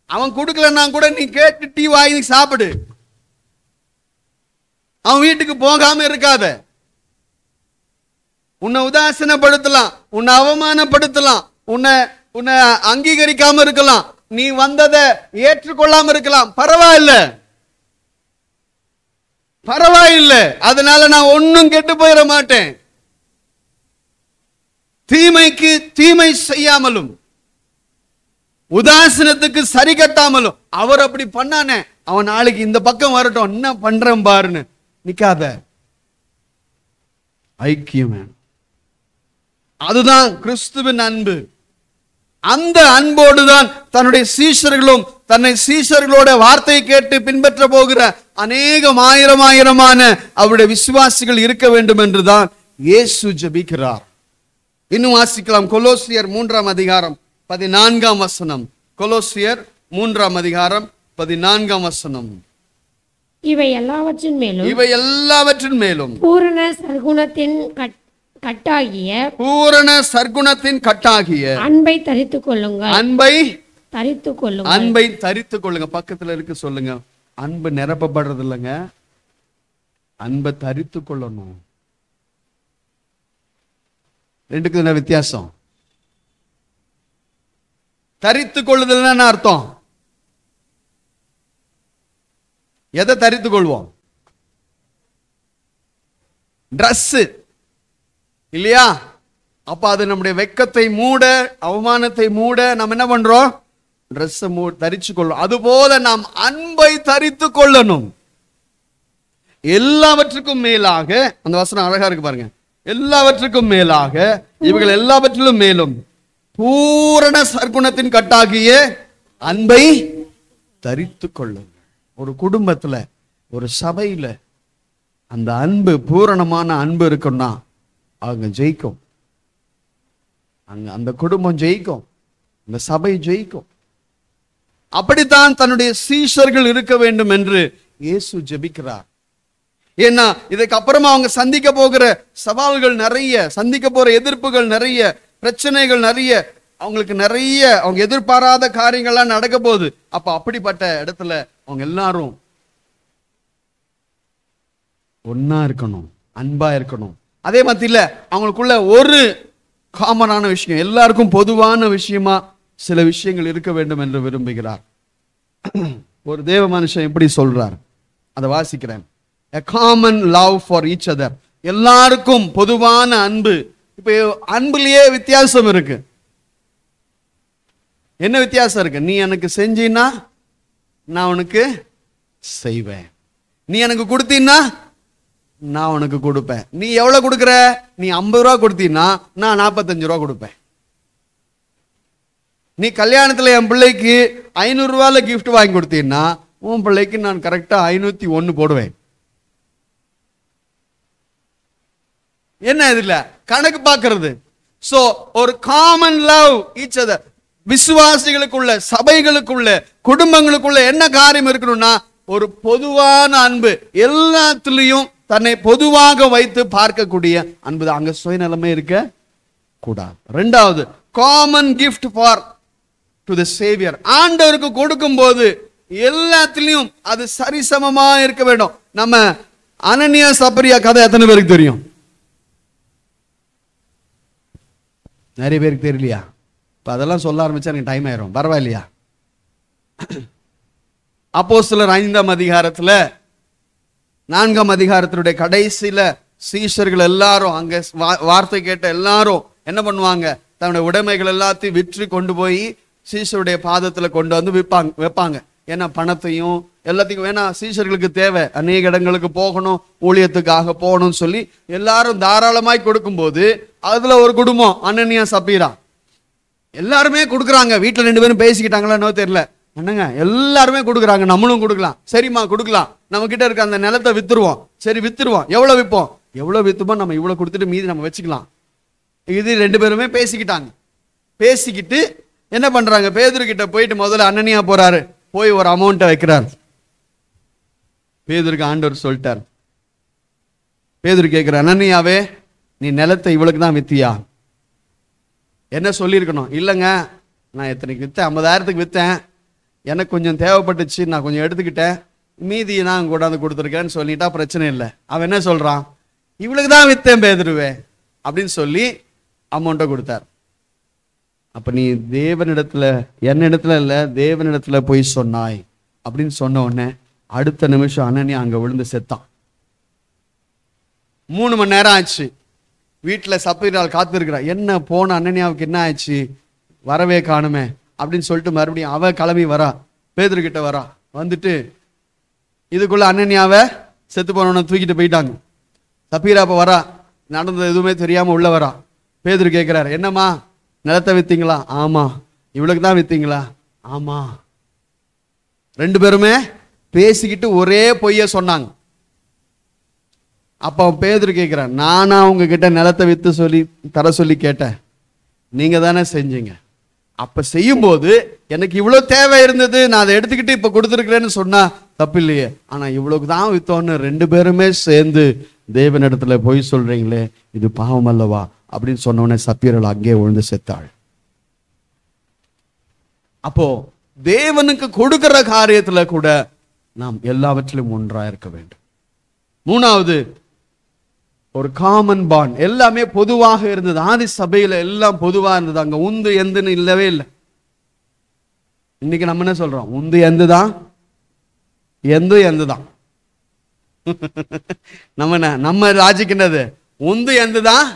அவன் கொடுக்கலன்னா கூட நீ கேட்டு டீ வாங்கி சாப்பிடு. அவன் வீட்டுக்கு போகாம இருக்காத. உன்னை உதாசீனப்படுத்தலாம், உன்னை அவமானப்படுத்தலாம், உன்னை அங்கீகரிக்காம இருக்கலாம், நீ வந்ததை ஏற்றுக்கொள்ளாம இருக்கலாம். பரவாயில்லை. அதனால நான் ஒன்னும் கெட்டு போயிட மாட்டேன். தீமைக்கு தீமை செய்யாமலும் உதாசீனத்துக்கு சரி கட்டாமலும், அவர் அப்படி பண்ணானே அவன் நாளைக்கு இந்த பக்கம் வரட்டும், என்ன பண்றேன் பாருன்னு நிக்காத. ஐக்கியம். அதுதான் கிறிஸ்துவின் அன்பு. அந்த அன்போடுதான் தன்னுடைய சீஷர்களும் தன்னை சீஷர்களோட வார்த்தை கேட்டு பின்பற்ற போகிற அநேகம் ஆயிரமான அவருடைய விசுவாசிகள் இருக்க வேண்டும் என்றுதான் இயேசு ஜெபிக்கிறார். இன்னும் வாசிக்கலாம். கொலோசியர் 3ஆம் அதிகாரம் 14ஆம் வசனம். கொலோசியர் 3ஆம் அதிகாரம் 14ஆம் வசனம். இவை எல்லாவற்றின் மேலும் பூரண சற்குணத்தின் கட்டாகிய அன்பை தரித்துக் கொள்ளுங்க. பக்கத்துல இருக்கு சொல்லுங்க. அன்பு நிரப்பப்படுறது இல்லைங்க, அன்பை தரித்து கொள்ளணும். ரெண்டுக்கு என்ன வித்தியாசம்? தரித்து கொள்ளுதல் என்ன அர்த்தம்? எதை தரித்து கொள்வோம்? Dress இல்லையா? அப்ப அது நம்முடைய வெட்கத்தை மூட, அவமானத்தை மூட நம்ம என்ன பண்றோம்? Dress தரிச்சு கொள்ளும். அதுபோல நாம் அன்பை தரித்து கொள்ளணும். எல்லாவற்றுக்கும் மேலாக, அந்த வசனம் அழகா இருக்கு பாருங்க, எல்லாவற்றுக்கும் மேலாக இவர்கள் எல்லாவற்றிலும் மேலும் பூரண சற்குணத்தின் கட்டாகிய அன்பை தரித்து கொள்ளுங்கள். ஒரு குடும்பத்துல, ஒரு சபையில அந்த அன்பு, பூரணமான அன்பு இருக்குன்னா அவங்க ஜெயிக்கும். அந்த குடும்பம் ஜெயிக்கும், அந்த சபை ஜெயிக்கும். அப்படித்தான் தன்னுடைய சீஷர்கள் இருக்க வேண்டும் என்று இயேசு ஜெபிக்கிறார். ஏன்னா இதுக்கு அப்புறமா அவங்க சந்திக்க போகிற சவால்கள் நிறைய, சந்திக்க போற எதிர்ப்புகள் நிறைய, பிரச்சனைகள் நிறைய, அவங்களுக்கு நிறைய அவங்க எதிர்பாராத காரியங்கள்லாம் நடக்க போகுது. அப்ப அப்படிப்பட்ட இடத்துல அவங்க எல்லாரும் ஒன்னா இருக்கணும், அன்பா இருக்கணும். அதே மத்தியில அவங்களுக்குள்ள ஒரு காமனான விஷயம், எல்லாருக்கும் பொதுவான விஷயமா சில விஷயங்கள் இருக்க வேண்டும் என்று விரும்புகிறார். ஒரு தேவ மனுஷன் எப்படி சொல்றார், அதை வாசிக்கிறேன். A common love for each other. எல்லாருக்கும் பொதுவான அன்பு. இப்ப அன்புலயே வித்தியாசம் இருக்கு. என்ன வித்தியாசம் இருக்கு? நீ எனக்கு செஞ்சீன்னா நான் உனக்கு செய்வேன், நீ எனக்கு கொடுத்தீன்னா நான் உனக்கு கொடுப்பேன். நீ எவ்வளவு கொடுக்குற? நீ 50 ரூபா கொடுத்தீன்னா நான் 45 ரூபா கொடுப்பேன். நீ கல்யாணத்துல என் பிள்ளைக்கு 500 ரூபாயில கிஃப்ட் வாங்கி கொடுத்தீன்னா உன் பிள்ளைக்கு நான் கரெக்டா 501 போடுவேன். என்ன இதுல கணக்கு பார்க்கிறது? சோ ஒரு காமன் லவ் ஈச் அதர். விசுவாசிகளுக்குள்ள, சபைகளுக்குள்ள, குடும்பங்களுக்குள்ள என்ன காரியம் இருக்கணும்னா ஒரு பொதுவான அன்பு, எல்லாத்திலையும் தன்னை பொதுவாக வைத்து பார்க்கக்கூடிய அன்பு. அங்க சுயநலமே இருக்க கூடாது. ரெண்டாவது, common gift for to the Xavier. ஆண்டவருக்கு கொடுக்கும் போது எல்லாத்திலையும் அது சரிசமமா இருக்க வேண்டும். நம்ம அனனியா சப்பரியா கதை எத்தனை பேருக்கு தெரியும்? நிறைய பேருக்கு தெரியலையா? இப்ப அதெல்லாம் சொல்ல ஆரம்பிச்சா எனக்கு டைம் ஆயிரும், பரவாயில்லையா? அப்போஸ்தலர் 5ஆம் அதிகாரத்துல 4ஆம் அதிகாரத்தினுடைய கடைசியில சீஷர்கள் எல்லாரும், அங்க வார்த்தை கேட்ட எல்லாரும் என்ன பண்ணுவாங்க? தன்னுடைய உடைமைகள் எல்லாத்தையும் விற்று கொண்டு போய் சீஷருடைய பாதத்துல கொண்டு வந்து வைப்பாங்க. ஏன்னா பணத்தையும் எல்லாத்தையும், ஏன்னா சீஷர்களுக்கு தேவை, அநேக இடங்களுக்கு போகணும், ஊழியத்துக்காக போகணும்னு சொல்லி எல்லாரும் தாராளமாய் கொடுக்கும் போது அதுல ஒரு குடும்பம் அனனியா சப்பீரா எல்லாருமே கொடுக்குறாங்க. வீட்டுல 2 பேரும் பேசிக்கிட்டாங்களோ தெரியல, என்னங்க எல்லாருமே கொடுக்குறாங்க, நம்மளும் கொடுக்கலாம். சரிம்மா கொடுக்கலாம், நம்ம கிட்ட இருக்க அந்த நிலத்தை வித்துருவோம். சரி வித்துருவோம். எவ்வளவு விற்போம்? எவ்வளவு வித்துமோ நம்ம இவ்வளவு கொடுத்துட்டு மீதி நம்ம வச்சுக்கலாம். இது 2 பேருமே பேசிக்கிட்டாங்க. பேசிக்கிட்டு என்ன பண்றாங்க? பேதுரு கிட்ட போயிட்டு முதல்ல அனனியா போறாரு, போய் ஒரு அமௌண்ட்டை வைக்கிறார். பேதுருக்கு ஆண்டவர் சொல்லிட்டார். பேதுரு கேட்கிற, அனனியாவே நீ நிலத்தை இவளுக்கு தான் வித்தியா? என்ன சொல்லியிருக்கணும்? இல்லைங்க, நான் எத்தனைக்கு வித்தேன்? 50,000க்கு வித்தேன், எனக்கு கொஞ்சம் தேவைப்பட்டுச்சு, நான் கொஞ்சம் எடுத்துக்கிட்டேன், மீதி நான் கொண்டாந்து கொடுத்துருக்கேன்னு சொல்லிட்டா பிரச்சனை இல்லை. அவன் என்ன சொல்றான்? இவளுக்கு தான் வித்தேன் பேதுருவே அப்படின்னு சொல்லி அமௌண்ட்டை கொடுத்தார். அப்ப நீ தேவனிடத்துல, என்னிடத்துல இல்ல தேவனிடத்துல போய் சொன்னாய் அப்படின்னு சொன்ன உடனே அடுத்த நிமிஷம் அனனியா அங்க விழுந்து செத்தான். 3 மணி நேரம் ஆச்சு. வீட்டுல சப்பீரால் காத்திருக்கிறா. என்ன போன அனனியாவுக்கு என்ன ஆச்சு? வரவே காணுமே அப்படின்னு சொல்லிட்டு மறுபடியும் அவ கிளம்பி வரா, பேதுரு கிட்ட வரா. வந்துட்டு இதுக்குள்ள அனனியாவை செத்து போனவன தூக்கிட்டு போயிட்டாங்க. சப்பீரா அப்ப வரா, நடந்தது எதுவுமே தெரியாம உள்ள வரா. பேதுரு கேட்கிறாரு, என்னம்மா நிலத்தை வித்தீங்களா? ஆமா. இவளுக்கு தான் வித்தீங்களா? ஆமா. 2 பேருமே பேசிக்கிட்டு ஒரே பொய்ய சொன்னாங்க. அப்ப பேதுரு கேட்கிறான், நானா உங்ககிட்ட நிலத்தை வித்து சொல்லி தர சொல்லி கேட்டேன், நீங்க தானே செஞ்சீங்க. அப்ப செய்யும் போது எனக்கு இவ்வளவு தேவை இருந்தது, நான் அதை எடுத்துக்கிட்டு இப்ப கொடுத்துருக்கிறேன்னு சொன்னா தப்பு இல்லையே. ஆனா இவ்வளவுக்கு தான் வித்தோன்னு 2 பேருமே சேர்ந்து தேவனிடத்துல போய் சொல்றீங்களே, இது பாவம் அல்லவா அப்படின்னு சொன்னோடனே சப்பீரல் அங்கே விழுந்து செத்தாள். அப்போ தேவனுக்கு கொடுக்கிற காரியத்துல கூட நாம் எல்லாவற்றிலும் ஒன்றா இருக்க வேண்டும். 3வது, ஒரு காமன் பாண்ட். எல்லாமே பொதுவாக இருந்தது. ஆதி சபையில எல்லாம் பொதுவா இருந்தது. அங்க உந்து எந்துன்னு இல்லவே இல்லை. இன்னைக்கு நம்ம என்ன சொல்றோம்? உந்து எந்துதான், எந்துதான். நம்ம ராஜிக்கின்றது உந்து எந்துதான்,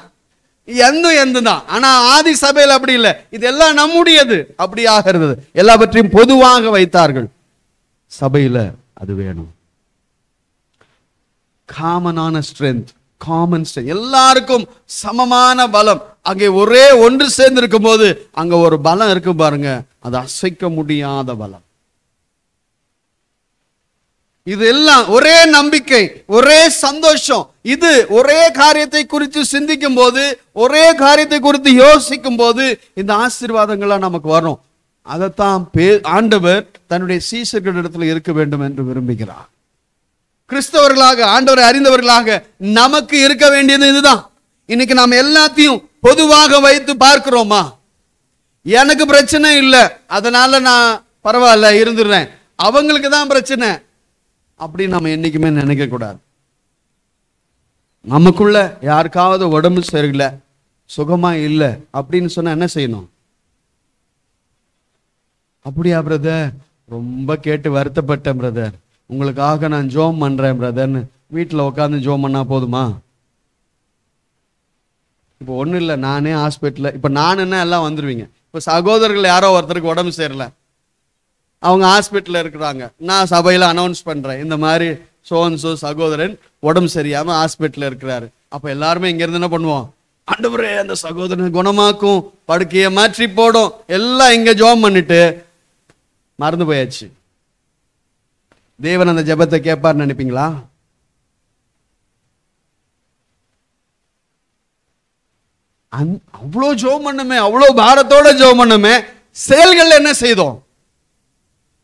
எந்துதான். ஆனா ஆதி சபையில் அப்படி இல்லை. இதெல்லாம் நம்முடையது அப்படி ஆகிறது. எல்லாவற்றையும் பொதுவாக வைத்தார்கள். சபையில அது வேணும். காமனான ஸ்ட்ரென்த், காமன் ஸ்ட்ரென்த், எல்லாருக்கும் சமமான பலம். அங்கே ஒரே ஒன்று சேர்ந்து இருக்கும் போது அங்க ஒரு பலம் இருக்கு பாருங்க, அது அசைக்க முடியாத பலம். இது எல்லாம் ஒரே நம்பிக்கை, ஒரே சந்தோஷம். இது ஒரே காரியத்தை குறித்து சிந்திக்கும் போது, ஒரே காரியத்தை குறித்து யோசிக்கும் போது இந்த ஆசீர்வாதங்கள்லாம் நமக்கு வரும். அதைத்தான் ஆண்டவர் தன்னுடைய சீஷர்களிடத்தில் இருக்க வேண்டும் என்று விரும்புகிறார். கிறிஸ்தவர்களாக, ஆண்டவரை அறிந்தவர்களாக நமக்கு இருக்க வேண்டியது இதுதான். இன்னைக்கு நாம் எல்லாத்தையும் பொதுவாக வைத்து பார்க்கிறோமா? எனக்கு பிரச்சனை இல்லை, அதனால நான் பரவாயில்ல இருந்துடுறேன், அவங்களுக்கு தான் பிரச்சனை அப்படி நம்ம என்னைக்குமே நினைக்க கூடாது. நமக்குள்ள யாருக்காவது உடம்பு சரியில்லை, சுகமா இல்லை அப்படின்னு சொன்னா என்ன செய்யணும்? அப்படியா பிரதர், ரொம்ப கேட்டு வருத்தப்பட்டேன் பிரதர், உங்களுக்காக நான் ஜோம் பண்றேன் பிரதர்னு வீட்டில் உட்காந்து ஜோம் பண்ணா போதுமா? இப்போ ஒன்றும் இல்லை, நானே ஹாஸ்பிட்டலில், இப்போ நானுன்னா எல்லாம் வந்துடுவீங்க. இப்போ சகோதரர்கள் யாரோ ஒருத்தருக்கு உடம்பு சரியில்லை, அவங்க ஹாஸ்பிட்டலில் இருக்கிறாங்க, நான் சபையில் அனௌன்ஸ் பண்ணுறேன், இந்த மாதிரி சோன்சோ சகோதரன் உடம்பு சரியாமல் ஹாஸ்பிட்டலில் இருக்கிறாரு. அப்போ எல்லாருமே இங்கேருந்து என்ன பண்ணுவோம்? ஆண்டவரே அந்த சகோதரன் குணமாக்கும், படுக்கையை மாற்றி போடும், எல்லாம் இங்கே ஜோம் பண்ணிட்டு மறந்து போயாச்சு. தேவன் அந்த ஜெபத்தை கேட்பார்னு நினைப்பீங்களா? அவ்வளோ ஜெபம் பண்ணுமே, அவ்வளோ பாரத்தோட ஜெபம் பண்ணுமே, செயல்கள் என்ன செய்தோம்?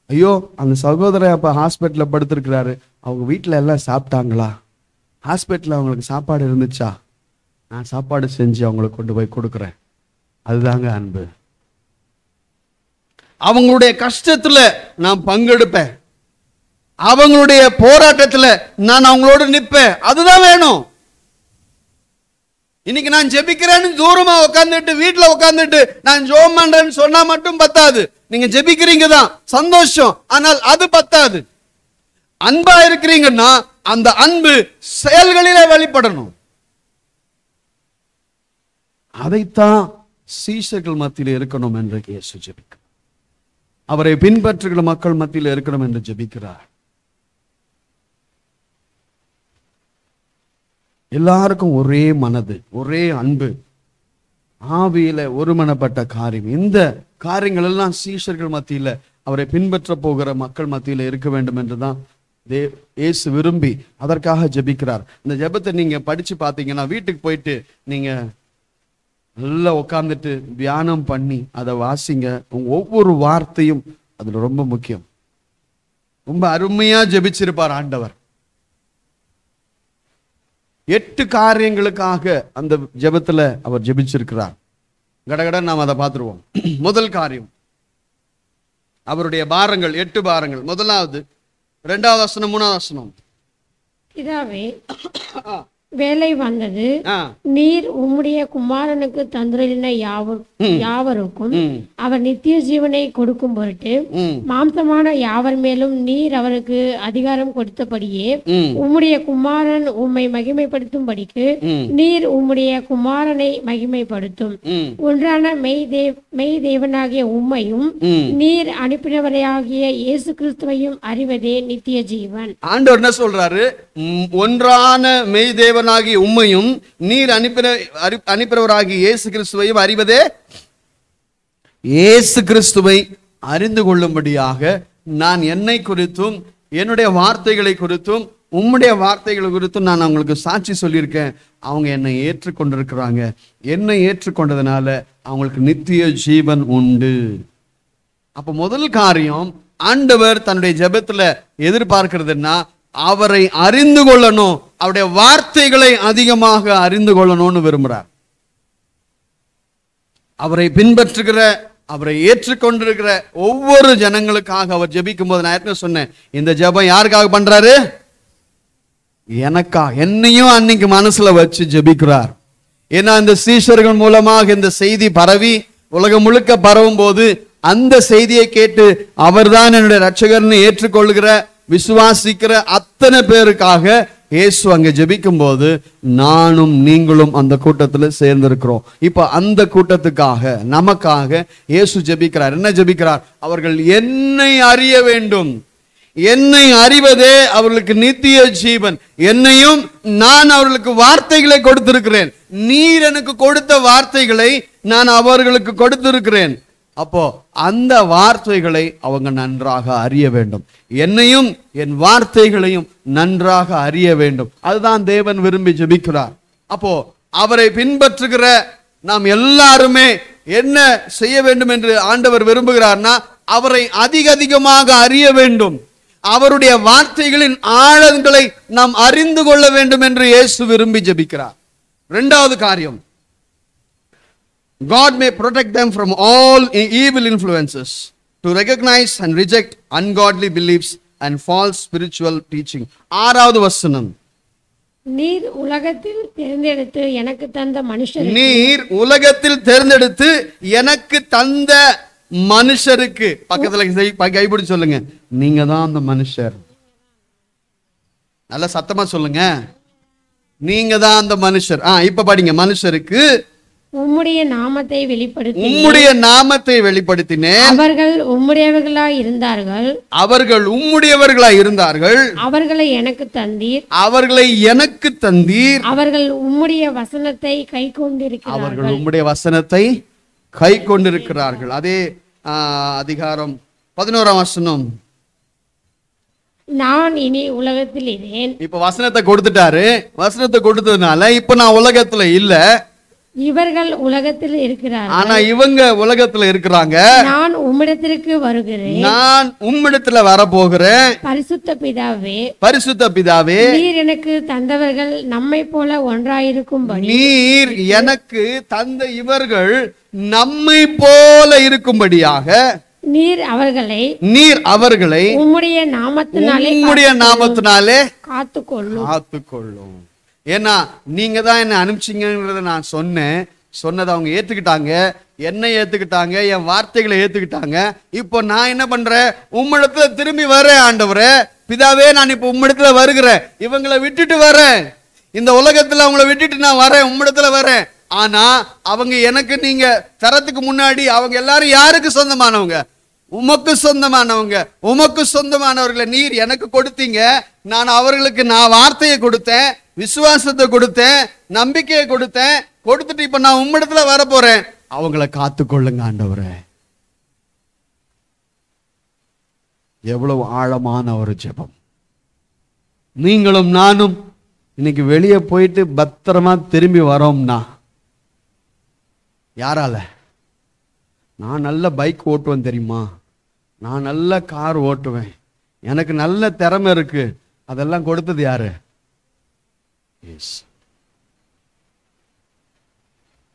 ஐயோ அந்த சகோதரன் அப்ப ஹாஸ்பிட்டல்ல படுத்திருக்கிறாரு, அவங்க வீட்டில் எல்லாம் சாப்பிட்டாங்களா? ஹாஸ்பிட்டலில் அவங்களுக்கு சாப்பாடு இருந்துச்சா? நான் சாப்பாடு செஞ்சு அவங்களுக்கு கொண்டு போய் கொடுக்குறேன். அதுதாங்க அன்பு. அவங்களுடைய கஷ்டத்துல நான் பங்கெடுப்பேன், அவங்களுடைய போராட்டத்துல நான் அவங்களோட நிற்பேன். அதுதான் வேணும். இன்னைக்கு நான் ஜெபிக்கிறேன்னு தூரமா உட்காந்துட்டு, வீட்டுல உட்காந்துட்டு நான் ஜெபம் பண்றேன்னு சொன்னா மட்டும் பத்தாது. நீங்க ஜெபிக்கிறீங்க தான், சந்தோஷம், ஆனால் அது பத்தாது. அன்பா இருக்கிறீங்கன்னா அந்த அன்பு செயல்களிலே வெளிப்படணும். அதைத்தான் சீஷர்கள் மத்தியில் இருக்கணும் என்று இயேசு ஜெபிக்கிறார். அவரை பின்பற்றுகிற மக்கள் மத்தியில் இருக்கணும் என்று ஜெபிக்கிறார். எல்லாருக்கும் ஒரே மனது, ஒரே அன்பு, ஆவியில ஒருமனப்பட்ட காரியம். இந்த காரியங்கள் எல்லாம் சீஷர்கள் மத்தியில, அவரை பின்பற்ற போகிற மக்கள் மத்தியில இருக்க வேண்டும் என்றுதான் இயேசு விரும்பி அதற்காக ஜெபிக்கிறார். இந்த ஜெபத்தை நீங்க படிச்சு பார்த்தீங்கன்னா, வீட்டுக்கு போயிட்டு நீங்க நல்லா உட்கார்ந்துட்டு தியானம் பண்ணி அதை வாசிங்க. ஒவ்வொரு வார்த்தையும் அதுல ரொம்ப முக்கியம். ரொம்ப அருமையா ஜெபிச்சிருப்பார் ஆண்டவர். 8 காரியங்களுக்காக அந்த ஜெபத்துல அவர் ஜெபிச்சிருக்கிறார். கடகட நாம் அதை பார்த்துருவோம். முதல் காரியம், அவருடைய பாரங்கள், 8 பாரங்கள். முதலாவது 2வது வசனம் 3வது வசனம். இதாவே வேலை வந்தது, நீர் உம்முடைய குமாரனுக்கு தந்துள்ள யாவருக்கும் அவர் நித்திய ஜீவனை கொடுக்கும் பொருட்டு மாம்சமான யாவர் மேலும் நீர் அவருக்கு அதிகாரம் கொடுத்தபடியே உம்முடைய குமாரன் உம்மை மகிமைப்படுத்தும்படிக்கு நீர் உம்முடைய குமாரனை மகிமைப்படுத்தும். ஒன்றான மெய் தேவனாகிய உம்மையும் நீர் அனுப்பினவரையாகிய இயேசு கிறிஸ்துவையும் அறிவதே நித்திய ஜீவன். ஆண்டவர் என்ன சொல்றாரு? ஒன்றான மெய் தேவனாகிய உம்மையும் நீர் அனுப்பினவராகிய இயேசு கிறிஸ்துவையும் அறிவதே. இயேசு கிறிஸ்துவை அறிந்து கொள்ளும்படியாக நான் என்னை குறித்தும் என்னுடைய வார்த்தைகளை குறித்தும் உம்முடைய வார்த்தைகளை குறித்தும் நான் அவங்களுக்கு சாட்சி சொல்லியிருக்கேன். அவங்க என்னை ஏற்றுக்கொண்டிருக்கிறாங்க. என்னை ஏற்றுக்கொண்டதுனால அவங்களுக்கு நித்திய ஜீவன் உண்டு. அப்ப முதல் காரியம் ஆண்டவர் தன்னுடைய ஜெபத்துல எதிர்பார்க்கிறதுன்னா, அவரை அறிந்து கொள்ளணும், அவருடைய வார்த்தைகளை அதிகமாக அறிந்து கொள்ளணும்னு விரும்புறார். அவரை பின்பற்றுகிற, அவரை ஏற்றுக்கொண்டிருக்கிற ஒவ்வொரு ஜனங்களுக்காக அவர் ஜெபிக்கும் போது, நான் ஏற்கனவே சொன்னேன், இந்த ஜெபம் யாருக்காக பண்றாரு? எனக்கா. என்னையும் அன்னைக்கு மனசுல வச்சு ஜெபிக்கிறார். ஏன்னா இந்த சீஷர்கள் மூலமாக இந்த செய்தி பரவி உலகம் முழுக்க பரவும் போது அந்த செய்தியை கேட்டு அவர்தான் என்னுடைய ரட்சகர்னு ஏற்றுக்கொள்கிற விசுவாசிக்கிற அத்தனை பேருக்காக இயேசு அங்க ஜெபிக்கும் போது நானும் நீங்களும் அந்த கூட்டத்தில் சேர்ந்திருக்கிறோம். இப்ப அந்த கூட்டத்துக்காக நமக்காக இயேசு ஜெபிக்கிறார். என்ன ஜெபிக்கிறார்? அவர்கள் என்னை அறிய வேண்டும். என்னை அறிவதே அவர்களுக்கு நித்திய ஜீவன். என்னையும் நான் அவர்களுக்கு வார்த்தைகளை கொடுத்திருக்கிறேன். நீர் எனக்கு கொடுத்த வார்த்தைகளை நான் அவர்களுக்கு கொடுத்திருக்கிறேன். அப்போ அந்த வார்த்தைகளை அவங்க நன்றாக அறிய வேண்டும். என்னையும் என் வார்த்தைகளையும் நன்றாக அறிய வேண்டும். அதுதான் தேவன் விரும்பி ஜெபிக்கிறார். அப்போ அவரை பின்பற்றுகிற நாம் எல்லாருமே என்ன செய்ய வேண்டும் என்று ஆண்டவர் விரும்புகிறார்னா, அவரை அதிகமாக அறிய வேண்டும். அவருடைய வார்த்தைகளின் ஆழங்களை நாம் அறிந்து கொள்ள வேண்டும் என்று இயேசு விரும்பி ஜெபிக்கிறார். இரண்டாவது காரியம், God may protect them from all evil influences, to recognize and reject ungodly beliefs and false spiritual teaching. ஆறாவது வசனம், நீர் உலகத்தில் தேர்ந்தெடுத்து எனக்கு தந்த மனுஷருக்கு, நீர் உலகத்தில் தேர்ந்தெடுத்து எனக்கு தந்த மனுஷருக்கு, பக்கத்துல கைப்பிடி சொல்லுங்க, நீங்க தான் அந்த மனுஷர். நல்ல சத்தமா சொல்லுங்க, நீங்க தான் அந்த மனுஷர். இப்ப படிங்க, மனுஷருக்கு உம்முடைய நாமத்தை வெளிப்படுத்தி, உம்முடைய நாமத்தை வெளிப்படுத்தினேன். அவர்கள் உம்முடையவர்களாய் இருந்தார்கள், அவர்கள் உம்முடையவர்களாய் இருந்தார்கள். அவர்களை எனக்கு தந்தீர், அவர்களை எனக்கு தந்தீர். அவர்கள் உம்முடைய வசனத்தை கை கொண்டிருக்கிறார்கள், அவர்கள் உம்முடைய வசனத்தை கை கொண்டிருக்கிறார்கள். அதே அதிகாரம் 11ஆம் வசனம், நான் இனி உலகத்தில் இருந்தேன். இப்ப வசனத்தை கொடுத்துட்டாரு. வசனத்தை கொடுத்ததுனால இப்ப நான் உலகத்துல இல்ல, இவர்கள் உலகத்தில் இருக்கிறார்கள், ஆனா இவங்க உலகத்துல இருக்கிறாங்க. நான் உம்மிடத்திற்கு வருகிறேன், நான் உம்மிடத்துல வரப்போகிறேன். பரிசுத்த பிதாவே, பரிசுத்த பிதாவே, நீர் எனக்கு தந்தவர்கள் நம்மை போல ஒன்றாயிருக்கும்படி, நீர் எனக்கு தந்த இவர்கள் நம்மை போல இருக்கும்படியாக நீர் அவர்களை உம்முடைய நாமத்தினாலே காத்துக்கொள்ளும். ஏன்னா நீங்க தான் என்ன அனுப்பிச்சிங்கிறத நான் சொன்னதை அவங்க ஏத்துக்கிட்டாங்க, என்னை ஏத்துக்கிட்டாங்க, என் வார்த்தைகளை ஏத்துக்கிட்டாங்க. இப்போ நான் என்ன பண்றேன்? உம்மிடத்துல திரும்பி வரேன். ஆண்டவரே பிதாவே, நான் இப்ப உம்மிடத்துல வருகிறேன். இவங்களை விட்டுட்டு வரேன், இந்த உலகத்துல அவங்கள விட்டுட்டு நான் வரேன், உம்மிடத்துல வரேன். ஆனா அவங்க எனக்கு நீங்க தரத்துக்கு முன்னாடி அவங்க எல்லாரும் யாருக்கு சொந்தமானவங்க? உமக்கு சொந்தமானவங்க. உமக்கு சொந்தமானவர்களை நீர் எனக்கு கொடுத்தீங்க. நான் அவர்களுக்கு வார்த்தையை கொடுத்தேன், விசுவாசத்தை கொடுத்தேன், நம்பிக்கையை கொடுத்துட்டு இப்ப நான் உம்மிடத்துல வர போறேன். அவங்களை காத்துக்கொள்ளுங்க ஆண்டவரே. எவ்வளவு ஆழமான ஒரு ஜெபம். நீங்களும் நானும் இன்னைக்கு வெளியே போயிட்டு பத்திரமா திரும்பி வரோம்னா யாரால? நான் நல்ல பைக் ஓட்டுவேன் தெரியுமா, நான் நல்ல கார் ஓட்டுவேன், எனக்கு நல்ல திறமை இருக்கு, அதெல்லாம் கொடுத்தது யாரு?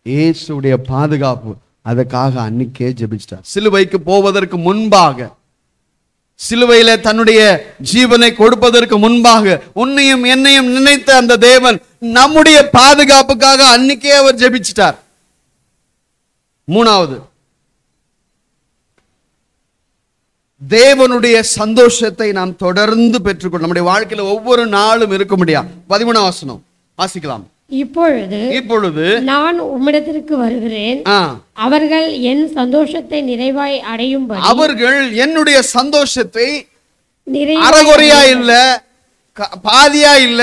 இயேசுடைய பாதுகாப்பு. அதுக்காக அன்னைக்கே ஜெபிச்சிட்டார். சிலுவைக்கு போவதற்கு முன்பாக, சிலுவையில தன்னுடைய ஜீவனை கொடுப்பதற்கு முன்பாக உன்னையும் என்னையும் நினைத்த அந்த தேவன் நம்முடைய பாதுகாப்புக்காக அன்னைக்கே அவர் ஜெபிச்சிட்டார். மூணாவது, தேவனுடைய சந்தோஷத்தை நாம் தொடர்ந்து பெற்றுக்கொள்ள நம்முடைய வாழ்க்கையில ஒவ்வொரு நாளும் இருக்க முடியாது. 13ஆம் வசனம் வாசிக்கலாம். இப்பொழுது நான் உம்மிடத்திற்கு வருகிறேன், அவர்கள் என் சந்தோஷத்தை நிறைவாய் அடையும்படி, அவர்கள் என்னுடைய சந்தோஷத்தை அறகுறையா இல்ல, பாதியா இல்ல,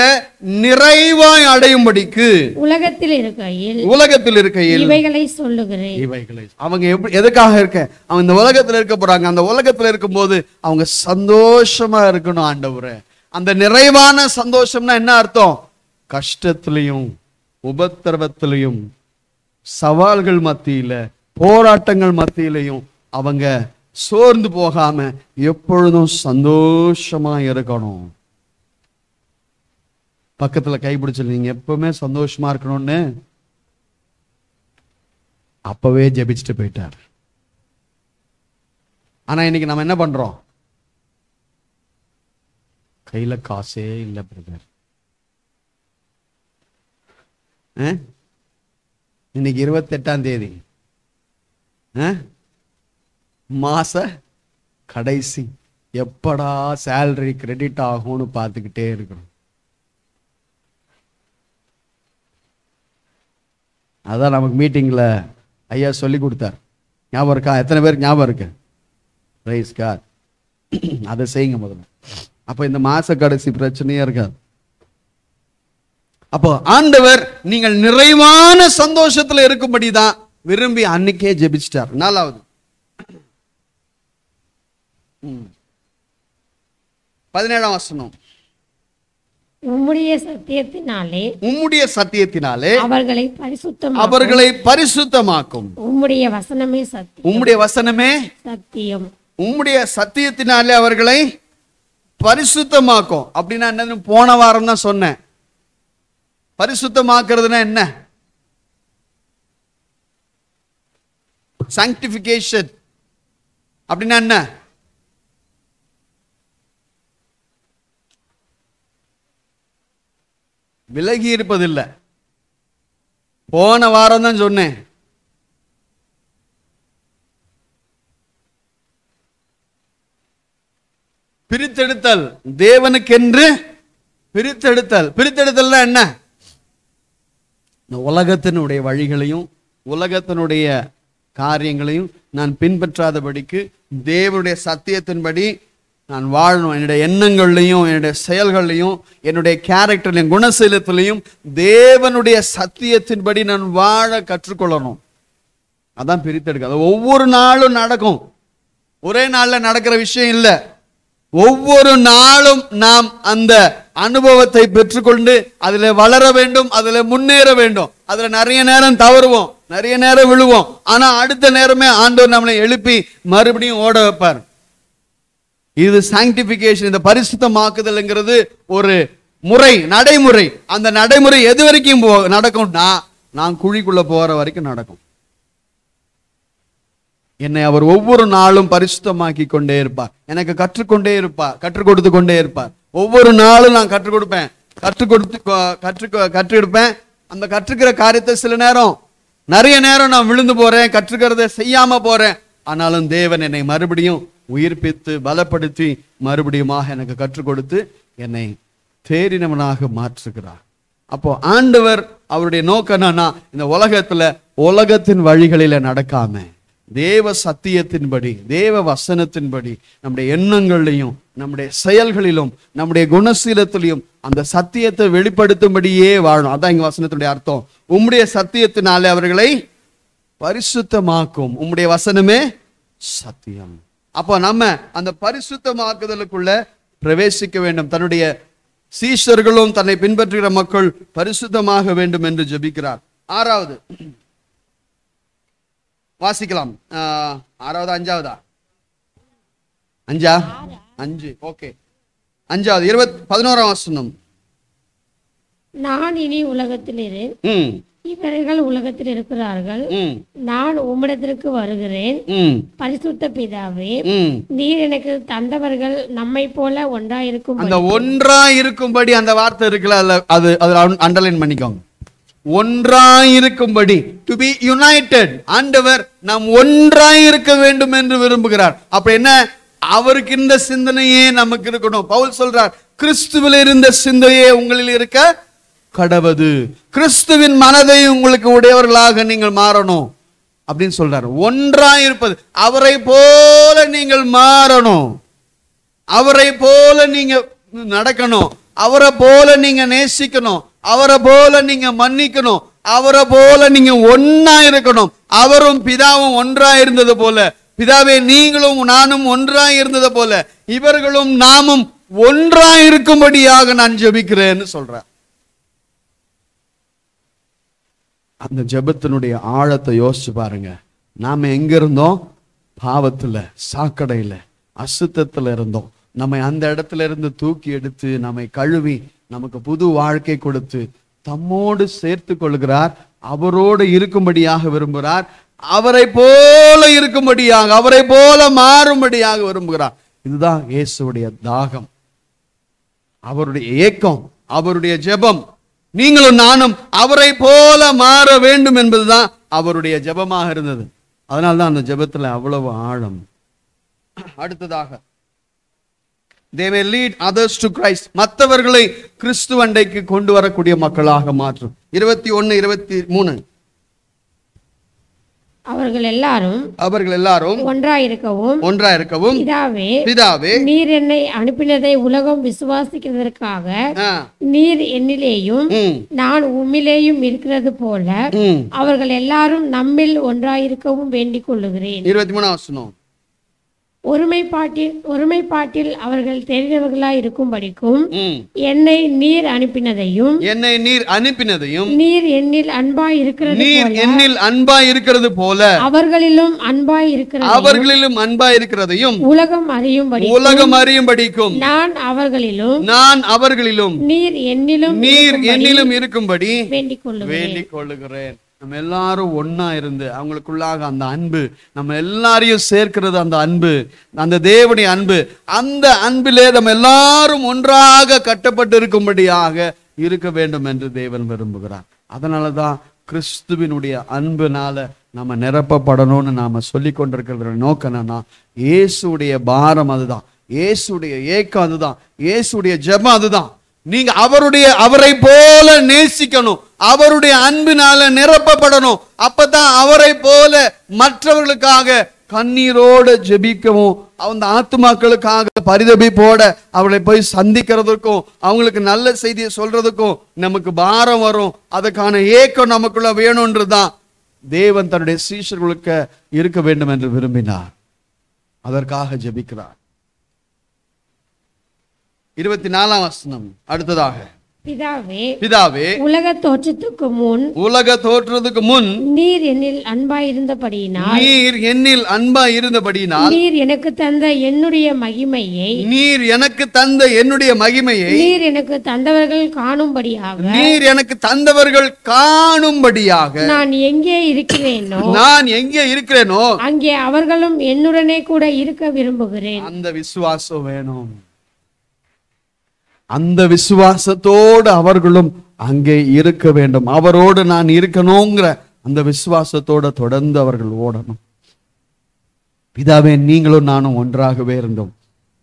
நிறைவாய் அடையும்படிக்கு உலகத்தில் இருக்கையில் இவைகளை சொல்லுகிறேன். அவங்க எதுக்காக இருக்க? அவங்க இந்த உலகத்துல இருக்க போறாங்க. அந்த உலகத்துல இருக்கும் போது அவங்க சந்தோஷமா இருக்கணும் ஆண்டவரே. அந்த நிறைவான சந்தோஷம்னா என்ன அர்த்தம்? கஷ்டத்திலையும் உபத்திரவத்திலையும் சவால்கள் மத்தியில போராட்டங்கள் மத்தியிலையும் அவங்க சோர்ந்து போகாம எப்பொழுதும் சந்தோஷமா இருக்கணும். பக்கத்துல கைப்பிடிச்சு நீங்க எப்பவுமே சந்தோஷமா இருக்கணும்னு அப்பவே ஜெபிச்சுட்டு போயிட்டார். ஆனா இன்னைக்கு நம்ம என்ன பண்றோம்? கையில காசே இல்லை பிரதர். இன்னைக்கு 28ஆம் தேதி, மாச கடைசி எப்படா சேலரி கிரெடிட் ஆகும்னு பார்த்துக்கிட்டே இருக்கிறோம். அதான் நமக்கு மீட்டிங்ல ஐயா சொல்லி கொடுத்தார். ஞாபகம் இருக்கா? எத்தனை பேருக்கு ஞாபகம் இருக்கு? Praise God. அதை செய்யுங்க முதல்ல. அப்போ இந்த மாச கடைசி பிரச்சனையே இருக்காது. அப்போ ஆண்டவர் நீங்கள் நிறைவான சந்தோஷத்துல இருக்கும்படி தான் விரும்பி அன்னைக்கே ஜெபிச்சிட்டார். 4வது 17ஆம் வசனம். உம்முடைய சத்தியத்தினாலே அவர்களை பரிசுத்தமாக்கும். உம்முடைய வசனமே சத்தியம். உம்முடைய வசனமே சத்தியம். உம்முடைய சத்தியத்தினாலே அவர்களை பரிசுத்தமாக்கும். அப்படின்னா என்னன்னு போன வாரம் தான் சொன்னேன். பரிசுத்தமாக்குறதுனா என்ன? sanctification அப்படின்னா என்ன? விலகி இருப்பதில்லை. போன வாரம் தான் சொன்னேன். பிரித்தெடுத்தல், தேவனுக்கென்று பிரித்தெடுத்தல் என்ன? இந்த உலகத்தினுடைய வழிகளையும் உலகத்தினுடைய காரியங்களையும் நான் பின்பற்றாதபடிக்கு தேவனுடைய சத்தியத்தின்படி நான் வாழணும். என்னுடைய எண்ணங்கள்லையும் என்னுடைய செயல்கள்லையும் என்னுடைய கேரக்டர்லையும் குணசீலத்திலையும் தேவனுடைய சத்தியத்தின்படி நான் வாழ கற்றுக்கொள்ளணும். அதான் பிரித்தெடுக்க. அது ஒவ்வொரு நாளும் நடக்கும். ஒரே நாளில் நடக்கிற விஷயம் இல்லை. ஒவ்வொரு நாளும் நாம் அந்த அனுபவத்தை பெற்றுக்கொண்டு அதில் வளர வேண்டும், அதில் முன்னேற வேண்டும். அதில் நிறைய நேரம் தவறுவோம், நிறைய நேரம் விழுவோம். ஆனா அடுத்த நேரமே ஆண்டவர் நம்மளை எழுப்பி மறுபடியும் ஓட வைப்பார். இது சாங்டிபிகேஷன். இந்த பரிசுத்தமாக்குதல்ங்கிறது ஒரு முறை, நடைமுறை. அந்த நடைமுறை எது வரைக்கும் நடக்கும்னா நான் குழிக்குள்ள போற வரைக்கும் நடக்கும். என்னை அவர் ஒவ்வொரு நாளும் பரிசுத்தமாக்கி கொண்டே இருப்பார். எனக்கு கற்றுக்கொண்டே இருப்பார், கற்றுக் கொடுத்து கொண்டே இருப்பார். ஒவ்வொரு நாளும் நான் கற்றுக் கொடுப்பேன், கற்றுக்கொடுப்பேன். அந்த கற்றுக்கிற காரியத்தை சில நேரம், நிறைய நேரம் நான் விழுந்து போறேன், கற்றுக்கிறத செய்யாம போறேன். ஆனாலும் தேவன் என்னை மறுபடியும் உயிர்ப்பித்து பலப்படுத்தி மறுபடியுமாக எனக்கு கற்றுக் கொடுத்து என்னை தேறினவனாக மாற்றுகிறார். அப்போ ஆண்டவர் அவருடைய நோக்கம் என்னன்னா, இந்த உலகத்தின் வழிகளில நடக்காம தேவ சத்தியத்தின்படி, தேவ வசனத்தின்படி நம்முடைய எண்ணங்கள்லையும் நம்முடைய செயல்களிலும் நம்முடைய குணசீலத்திலையும் அந்த சத்தியத்தை வெளிப்படுத்தும்படியே வாழணும். அதான் இங்க வசனத்துடைய அர்த்தம். உம்முடைய சத்தியத்தினாலே அவர்களை பரிசுத்தமாக்கும். உம்முடைய வசனமே சத்தியம். அப்போ நம்ம அந்த பரிசுத்தமாக்குதலுக்குள்ள பிரவேசிக்க வேண்டும். தன்னுடைய சீஷர்களும் தன்னை பின்பற்றுகிற மக்கள் பரிசுத்தமாக வேண்டும் என்று ஜெபிக்கிறார். 6வது வாசிக்கலாம். 6வது 5வதா? 5. ஓகே. 5வது 11ஆம் வசனம். நான் இனி உலகத்தில் இருந்தேன், இவர்கள் உலகத்தில் இருக்கிறார்கள். நான் உம்மிடத்திற்கு வருகிறேன். பரிசுத்த பிதாவே, நீர் எனக்கு தந்தவர்கள் நம்மை போல ஒன்றாயிருக்கும். அந்த ஒன்றாயிருக்கும்படி அந்த வார்த்தை இருக்குல்ல, அது அண்டர்லைன் பண்ணிக்கோங்க. ஒன்றாயிருக்கும்படி, டு பி யுனைடெட். ஆண்டவர் நாம் ஒன்றாயிருக்க வேண்டும் என்று விரும்புகிறார். அப்ப என்ன? அவருக்கு இந்த சிந்தனையே நமக்கு இருக்கணும். பவுல் சொல்றார், கிறிஸ்துவில் இருந்த சிந்தையே உங்களில் இருக்க கடவது. கிறிஸ்துவின் மனதை உங்களுக்கு உடையவர்களாக நீங்கள் மாறணும் அப்படின்னு சொல்றாரு. ஒன்றாயிருப்பது, அவரை போல நீங்கள் மாறணும், அவரை போல நீங்க நடக்கணும், அவரை போல நீங்க நேசிக்கணும், அவரை போல நீங்க மன்னிக்கணும், அவரை போல நீங்க ஒன்னா இருக்கணும். அவரும் பிதாவும் ஒன்றா இருந்தது போல, பிதாவே நீங்களும் நானும் ஒன்றா இருந்தது போல இவர்களும் நாமும் ஒன்றா இருக்கும்படியாக நான் ஜெபிக்கிறேன்னு சொல்றேன். அந்த ஜெபத்தினுடைய ஆழத்தை யோசிச்சு பாருங்க. நாம எங்க இருந்தோம்? பாவத்துல, சாக்கடையில, அசுத்தத்துல இருந்தோம். நம்மை அந்த இடத்துல இருந்து தூக்கி எடுத்து நம்மை கழுவி நமக்கு புது வாழ்க்கை கொடுத்து தம்மோடு சேர்த்து கொள்கிறார். அவரோடு இருக்கும்படியாக விரும்புகிறார். அவரை போல இருக்கும்படியாக, அவரை போல மாறும்படியாக விரும்புகிறார். இதுதான் இயேசுடைய தாகம், அவருடைய ஏக்கம், அவருடைய ஜெபம். நீங்களும் நானும் அவரை போல மாற வேண்டும் என்பதுதான் அவருடைய ஜெபமாக இருந்தது. அதனால்தான் அந்த ஜெபத்துல அவ்வளவு ஆழம். அடுத்ததாக they may lead others to Christ. மற்றவர்களை கிறிஸ்துவண்டைக்கு கொண்டு வரக்கூடிய மக்களாக மாற்றும். 21 23 அவர்கள் எல்லாரும் ஒன்றாயிருக்கவும் பிதாவே நீர் என்னை அனுப்பினதை உலகம் விசுவாசிக்கிறதற்காக நீர் என்னிலேயும் நான் உம்மிலேயும் இருக்கிறது போல அவர்கள் எல்லாரும் நம்மில் ஒன்றாயிருக்கவும் வேண்டிக் கொள்ளுகிறேன். 23 வசனம் ஒருமைப்பாட்டில் அவர்கள் தெரிந்தவர்களாய் இருக்கும்படிக்கும் என்னை நீர் அனுப்பினதையும் நீர் என்னில் அன்பாய் இருக்கிறது போல அவர்களிலும் அன்பாய் இருக்கிறதையும் உலகம் அறியும்படிக்கும் நான் அவர்களிலும் நீர் என்னிலும் இருக்கும்படி வேண்டிக் கொள்ளுகிறேன். நம்ம எல்லாரும் ஒன்னா இருந்து அவங்களுக்குள்ளாக அந்த அன்பு, நம்ம எல்லாரையும் சேர்க்கிறது அந்த அன்பு, அந்த தேவனுடைய அன்பு, அந்த அன்பிலே நம்ம எல்லாரும் ஒன்றாக கட்டப்பட்டு இருக்கும்படியாக இருக்க வேண்டும் என்று தேவன் விரும்புகிறார். அதனாலதான் கிறிஸ்துவினுடைய அன்புனால நம்ம நிரப்பப்படணும்னு நாம சொல்லி கொண்டிருக்கிற நோக்கம் என்னன்னா, இயேசுடைய பாரம் அதுதான், இயேசுடைய ஏக்கம் அதுதான், இயேசுடைய ஜெபம் அதுதான். நீங்க அவரை போல நேசிக்கணும், அவருடைய அன்பினால நிரப்பப்படணும். அப்பதான் அவரை போல மற்றவர்களுக்காக கண்ணீரோடு ஜெபிக்கவும், அந்த ஆத்துமாக்களுக்காக பரிதபிப்போட அவளை போய் சந்திக்கிறதுக்கும், அவங்களுக்கு நல்ல செய்தியை சொல்றதுக்கும் நமக்கு பாரம் வரும். அதுக்கான ஏக்கம் நமக்குள்ள வேணும்ன்றதுதான் தேவன் தன்னுடைய சீஷர்களுக்கு இருக்க வேண்டும் என்று விரும்பினார். அதற்காக ஜெபிக்கிறார். 24 வசனம் அடுத்ததாக பிதாவே உலக தோற்றத்துக்கு முன் நீர் என்னில் அன்பாயிருந்தபடியினால் நீர் எனக்கு தந்த என்னுடைய மகிமையை நீர் எனக்கு தந்தவர்கள் காணும்படியாக நான் எங்கே இருக்கிறேனோ அங்கே அவர்களும் என்னுடனே கூட இருக்க விரும்புகிறேன். அந்த விசுவாசம் வேணும். அந்த விசுவாசத்தோடு அவர்களும் அங்கே இருக்க வேண்டும். அவரோடு நான் இருக்கணுங்கிற அந்த விசுவாசத்தோட தொடர்ந்து அவர்கள் ஓடணும். பிதாவே, நீங்களும் நானும் ஒன்றாகவே இருந்தோம்.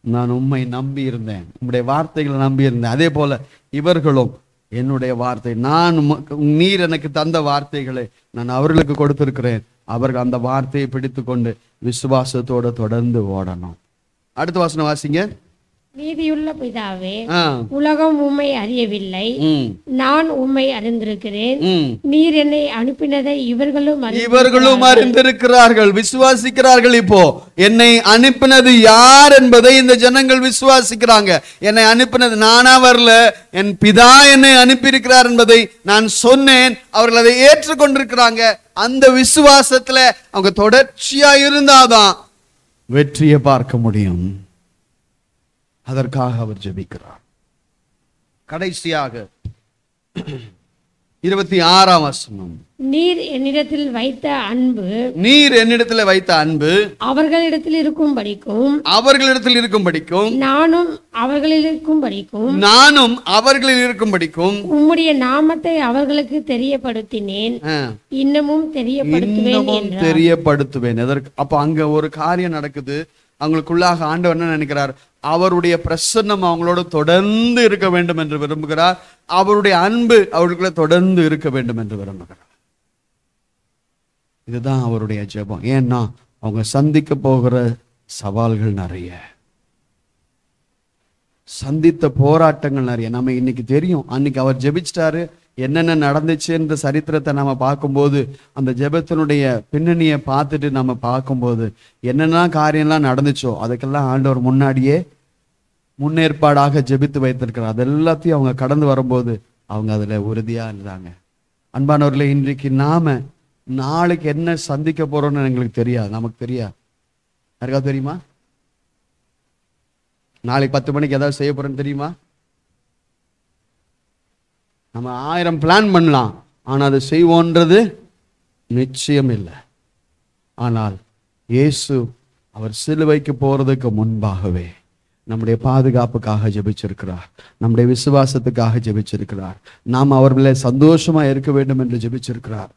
நான் உம்மை நம்பி இருந்தேன், உம்முடைய வார்த்தைகளை நம்பி இருந்தேன். அதே போல இவர்களும் என்னுடைய வார்த்தை, நீர் எனக்கு தந்த வார்த்தைகளை நான் அவர்களுக்கு கொடுத்திருக்கிறேன். அவர்கள் அந்த வார்த்தையை பிடித்து கொண்டு விசுவாசத்தோட தொடர்ந்து ஓடணும். அடுத்த வசனம் வாசிங்க. நீதியுள்ள பிதாவே, உலகம் உம்மை அறியவில்லை, நான் உம்மை அறிந்திருக்கிறேன். நீர் என்னை அனுப்பினதை இவர்களும் அறிந்திருக்கிறார்கள், விசுவாசிக்கிறார்கள். இப்போ என்னை அனுப்பினது யார் என்பதை இந்த ஜனங்கள் விசுவாசிக்கிறாங்க. என்னை அனுப்பினது நானா வரல, என் பிதா என்னை அனுப்பியிருக்கிறார் என்பதை நான் சொன்னேன். அவர்கள் அதை ஏற்றுக்கொண்டிருக்கிறாங்க. அந்த விசுவாசத்துல அவங்க தொடர்ச்சியா இருந்தாதான் வெற்றியை பார்க்க முடியும். அதற்காக அவர் ஜெபிக்கிறார். கடைசியாக 26 வசனம். நீர் என்னிடத்தில் வைத்த அன்பு அவர்களிடத்தில் இருக்கும்படிக்கும் நானும் அவர்களில் இருக்கும்படிக்கும் உம்முடைய நாமத்தை அவர்களுக்கு தெரியப்படுத்தினேன், இன்னமும் தெரியப்படுத்துவேன். எதற்கு? அப்ப அங்க ஒரு காரியம் நடக்குது. அவங்களுக்குள்ளாக ஆண்டவர் என்ன நினைக்கிறார்? அவருடைய பிரசன்னம் அவங்களோட தொடர்ந்து இருக்க வேண்டும் என்று விரும்புகிறார். அவருடைய அன்பு அவர்களுக்குள்ள தொடர்ந்து இருக்க வேண்டும் என்று விரும்புகிறார். இதுதான் அவருடைய ஜெபம். ஏன்னா அவங்க சந்திக்க போகிற சவால்கள் நிறைய, சந்தித்த போராட்டங்கள் நிறைய. நம்ம இன்னைக்கு தெரியும், அன்னைக்கு அவர் ஜெபிச்சிட்டாரு, என்னென்ன நடந்துச்சு என்ற சரித்திரத்தை நம்ம பார்க்கும்போது, அந்த ஜெபத்தினுடைய பின்னணியை பார்த்துட்டு நம்ம பார்க்கும்போது என்னென்ன காரியம்லாம் நடந்துச்சோ அதுக்கெல்லாம் ஆண்டவர் முன்னாடியே முன்னேற்பாடாக ஜெபித்து வைத்திருக்கிறார். அது எல்லாத்தையும் அவங்க கடந்து வரும்போது அவங்க அதுல உறுதியா இருந்தாங்க. அன்பானவர்களே, இன்றைக்கு நாம நாளைக்கு என்ன சந்திக்க போறோம்னு எங்களுக்கு தெரியாது, நமக்கு தெரியாது. யாருக்காவது தெரியுமா? நாளைக்கு 10 மணிக்கு ஏதாவது செய்ய போறேன்னு தெரியுமா? நம்ம 1000 பிளான் பண்ணலாம், ஆனா அது செய்வோன்றது நிச்சயம் இல்லை. ஆனால் இயேசு அவர் சிலுவைக்கு போறதுக்கு முன்பாகவே நம்முடைய பாதுகாப்புக்காக ஜெபிச்சிருக்கிறார், நம்முடைய விசுவாசத்துக்காக ஜெபிச்சிருக்கிறார், நாம் அவர்களை சந்தோஷமா இருக்க வேண்டும் என்று ஜெபிச்சிருக்கிறார்,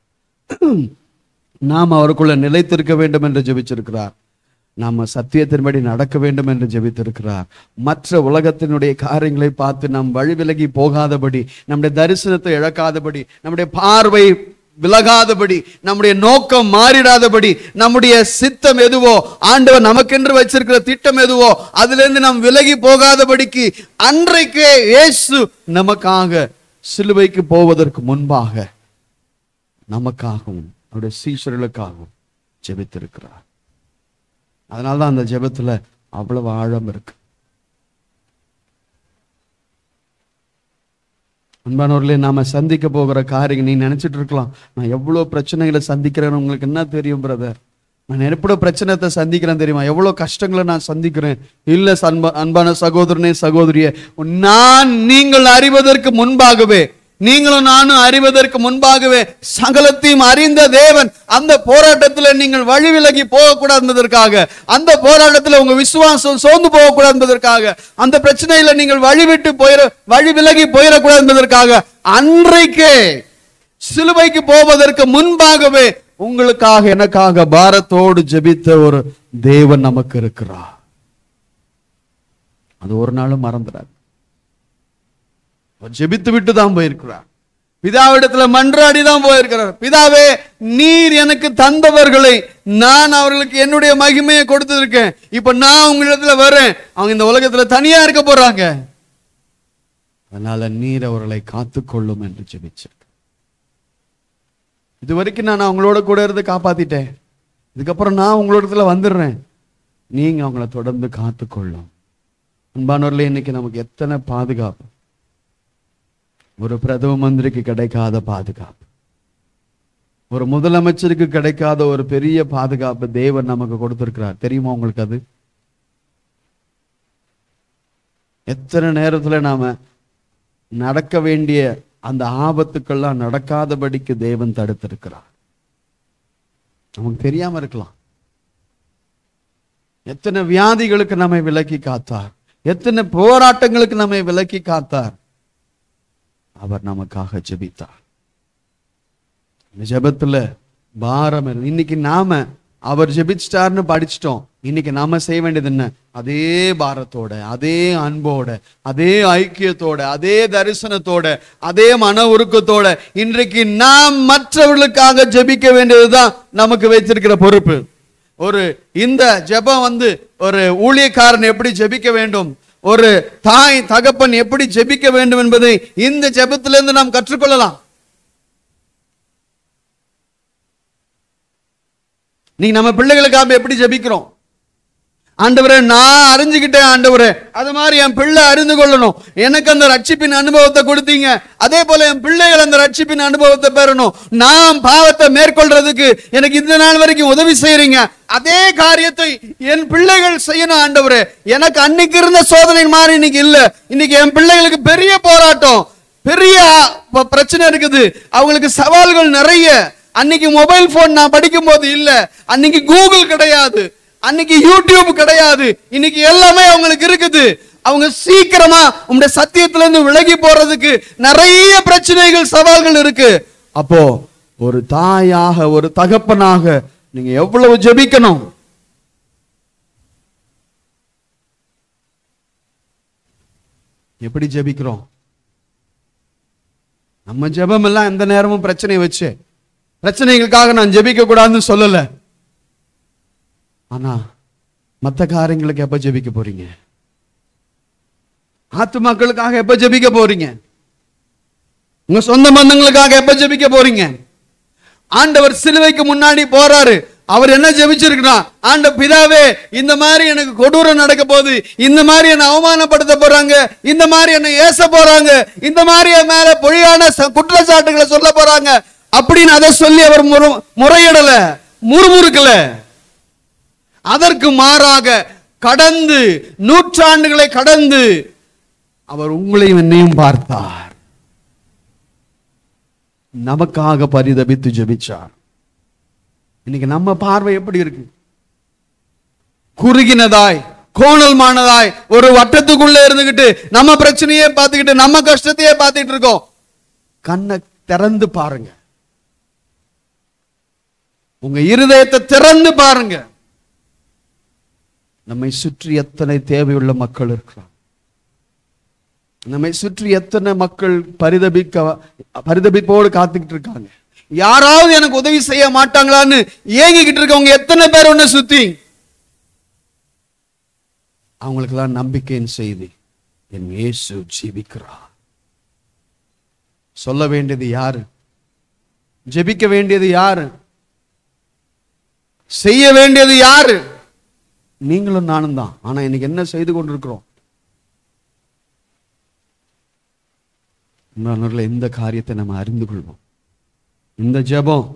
நாம் அவருக்குள்ள நிலைத்திருக்க வேண்டும் என்று ஜெபிச்சிருக்கிறார். நாம சத்தியத்தின்படி நடக்க வேண்டும் என்று ஜெபித்திருக்கிறார். மற்ற உலகத்தினுடைய காரியங்களை பார்த்து நாம் வழி விலகி போகாதபடி, நம்முடைய தரிசனத்தை இழக்காதபடி, நம்முடைய பார்வை விலகாதபடி, நம்முடைய நோக்கம் மாறிடாதபடி, நம்முடைய சித்தம் எதுவோ, ஆண்டவர் நமக்கென்று வச்சிருக்கிற திட்டம் எதுவோ அதிலிருந்து நாம் விலகி போகாதபடிக்கு அன்றைக்கே இயேசு நமக்காக சிலுவைக்கு போவதற்கு முன்பாக நமக்காகவும் அவருடைய சீஷர்களுக்காகவும் ஜெபித்திருக்கிறார். அதனால்தான் அந்த ஜெபத்துல அவ்வளவு ஆழம் இருக்கு. அன்பானவர்களே, நாம சந்திக்க போகிற காரியம், நீ நினைச்சிட்டு இருக்கலாம், நான் எவ்வளவு பிரச்சனைகளை சந்திக்கிறேன்னு உங்களுக்கு என்ன தெரியும் பிரதர்? நான் எவ்வளவு பிரச்சனைத்தை சந்திக்கிறேன் தெரியுமா? எவ்வளவு கஷ்டங்களை நான் சந்திக்கிறேன். இல்ல அன்பான சகோதரனே, சகோதரியே, நீங்கள் அறிவதற்கு முன்பாகவே, நீங்களும் நானும் அறிவதற்கு முன்பாகவே சகலத்தையும் அறிந்த தேவன் அந்த போராட்டத்தில் நீங்கள் வழி விலகி போகக்கூடாது என்பதற்காக, அந்த போராட்டத்தில் உங்க விசுவாசம் சோர்ந்து போகக்கூடாது என்பதற்காக, அந்த பிரச்சனையில நீங்கள் வழி விலகி போயிடக்கூடாது என்பதற்காக அன்றைக்கே சிலுவைக்கு போவதற்கு முன்பாகவே உங்களுக்காக எனக்காக பாரத்தோடு ஜெபித்த ஒரு தேவன் நமக்கு இருக்கிறார். அது ஒரு நாளும் மறந்துடாது. ஜெபித்து விட்டு தான் போயிருக்கிறார். பிதாவிடத்துல மன்றாடி தான் போயிருக்கிறார். பிதாவே, நீர் எனக்கு தந்தவர்களை நான் அவர்களுக்கு என்னுடைய மகிமையை கொடுத்திருக்கேன். இப்ப நான் உங்களிடத்துல வரேன். அவங்க இந்த உலகத்துல தனியா இருக்க போறாங்க. அதனால நீர் அவர்களை காத்துக்கொள்ளும் என்று ஜெபிச்சேன். இது வரைக்கும் நான் அவங்களோட கூட இருந்து காப்பாத்திட்டேன். இதுக்கப்புறம் நான் உங்களோடத்துல வந்துடுறேன். நீங்க அவங்கள தொடர்ந்து காத்துக்கொள்ளும். அன்பானவர்களே, இன்னைக்கு நமக்கு எத்தனை பாதுகாப்பு! ஒரு பிரதம மந்திரிக்கு கிடைக்காத பாதுகாப்பு, ஒரு முதலமைச்சருக்கு கிடைக்காத ஒரு பெரிய பாதுகாப்பு தேவன் நமக்கு கொடுத்திருக்கிறார். தெரியுமா உங்களுக்கு? அது எத்தனை நேரத்துல நாம நடக்க வேண்டிய அந்த ஆபத்துக்கெல்லாம் நடக்காதபடிக்கு தேவன் தடுத்திருக்கிறார். நமக்கு தெரியாம இருக்கலாம். எத்தனை வியாதிகளுக்கு நம்மை விலக்கி காத்தார், எத்தனை போராட்டங்களுக்கு நம்மை விலக்கி காத்தார். அவர் நமக்காக ஜெபித்தார். இந்த ஜெபத்துல பாரம். இன்னைக்கு நாம அவர் ஜெபிச்சிட்டார்னு படிச்சிட்டோம். இன்னைக்கு நாம செய்ய வேண்டியது என்ன? அதே பாரத்தோட, அதே அன்போட, அதே ஐக்கியத்தோட, அதே தரிசனத்தோட, அதே மன உருக்கத்தோட இன்றைக்கு நாம் மற்றவர்களுக்காக ஜெபிக்க வேண்டியதுதான் நமக்கு வைத்திருக்கிற பொறுப்பு. இந்த ஜெபம் ஒரு ஊழியக்காரன் எப்படி ஜெபிக்க வேண்டும், ஒரு தாய் தகப்பன் எப்படி ஜெபிக்க வேண்டும் என்பதை இந்த ஜெபத்திலிருந்து நாம் கற்றுக்கொள்ளலாம். நீங்க நம்ம பிள்ளைகளுக்காக எப்படி ஜெபிக்கிறோம்? ஆண்டவரே, நான் அறிஞ்சுக்கிட்டேன் ஆண்டவரே, அது மாதிரி என் பிள்ளை அறிந்து கொள்ளணும். எனக்கு அந்த ரட்சிப்பின் அனுபவத்தை கொடுத்தீங்க, அதே போல என் பிள்ளைகள் அந்த ரட்சிப்பின் அனுபவத்தை பெறணும். நான் பாவத்தை மேற்கொள்றதுக்கு எனக்கு இந்த நாள் வரைக்கும் உதவி செய்யறீங்க, அதே காரியத்தை என் பிள்ளைகள் செய்யணும் ஆண்டவரே. எனக்கு அன்னைக்கு இருந்த சோதனை மாதிரி இன்னைக்கு இல்ல. இன்னைக்கு என் பிள்ளைகளுக்கு பெரிய போராட்டம், பெரிய பிரச்சனை இருக்குது. அவங்களுக்கு சவால்கள் நிறைய. அன்னைக்கு மொபைல் போன் நான் படிக்கும் போது இல்ல, அன்னைக்கு கூகுள் கிடையாது, அன்னைக்கு யூடியூப் கிடையாது. இன்னைக்கு எல்லாமே அவங்களுக்கு இருக்குது. அவங்க சீக்கிரமா உங்களுடைய சத்தியத்துல இருந்து விலகி போறதுக்கு நிறைய பிரச்சனைகள், சவால்கள் இருக்கு. அப்போ ஒரு தாயாக, ஒரு தகப்பனாக நீங்க எவ்வளவு ஜெபிக்கணும்? எப்படி ஜெபிக்கிறோம்? நம்ம ஜெபம் எல்லாம் எந்த நேரமும் பிரச்சனை வச்சு, பிரச்சனைகளுக்காக நான் ஜெபிக்க கூடாதுன்னு சொல்லல. ஆனா மற்ற காரியங்களுக்கு எப்ப ஜெபிக்க போறீங்க? ஆத்துமாக்களுக்காக எப்ப ஜெபிக்க போறீங்க? உங்க சொந்த பந்தங்களுக்காக எப்ப ஜெபிக்க போறீங்க? ஆண்டவர் சிலுவைக்கு முன்னாடி போறாரு. அவர் என்ன ஜெபிச்சிருக்கிறார்? பிதாவே, இந்த மாதிரி எனக்கு கொடூரம் நடக்க போகுது, இந்த மாதிரி என்ன அவமானப்படுத்த போறாங்க, இந்த மாதிரி என்ன ஏச போறாங்க, இந்த மாதிரி என் மேல பொய்யான குற்றச்சாட்டுகளை சொல்ல போறாங்க அப்படின்னு அதை சொல்லி அவர் முறையிடல, முறுமுறுக்கல. அதற்கு மாறாக கடந்து, நூற்றாண்டுகளை கடந்து அவர் உங்களையும் என்னையும் பார்த்தார். நமக்காக பரிதபித்து ஜெபிச்சார். இன்னைக்கு நம்ம பார்வை எப்படி இருக்கு? குறுகினதாய், கோணல்மானதாய், ஒரு வட்டத்துக்குள்ள இருந்துகிட்டு நம்ம பிரச்சனையே பார்த்துக்கிட்டு, நம்ம கஷ்டத்தையே பார்த்துட்டு இருக்கோம். கண்ணை திறந்து பாருங்க, உங்க இருதயத்தை திறந்து பாருங்க. நம்மை சுற்றி எத்தனை தேவையுள்ள மக்கள் இருக்கிறாங்க. நம்மை சுற்றி எத்தனை மக்கள் பரிதபிப்போடு காத்துக்கிட்டு இருக்காங்க. யாராவது எனக்கு உதவி செய்ய மாட்டாங்களான்னு ஏங்கிக்கிட்டு இருக்கவங்க எத்தனை பேர் ஒன்ன சுத்தி. அவங்களுக்கெல்லாம் நம்பிக்கையின் செய்தி, என் இயேசு ஜீவிக்கிறார். சொல்ல வேண்டியது யாரு? ஜெபிக்க வேண்டியது யாரு? செய்ய வேண்டியது யாரு? நீங்களும் நானும் தான். ஆனா இன்னைக்கு என்ன செய்து கொண்டிருக்கிறோம்? இந்த காரியத்தை நம்ம அறிந்து கொள்வோம். இந்த ஜெபம்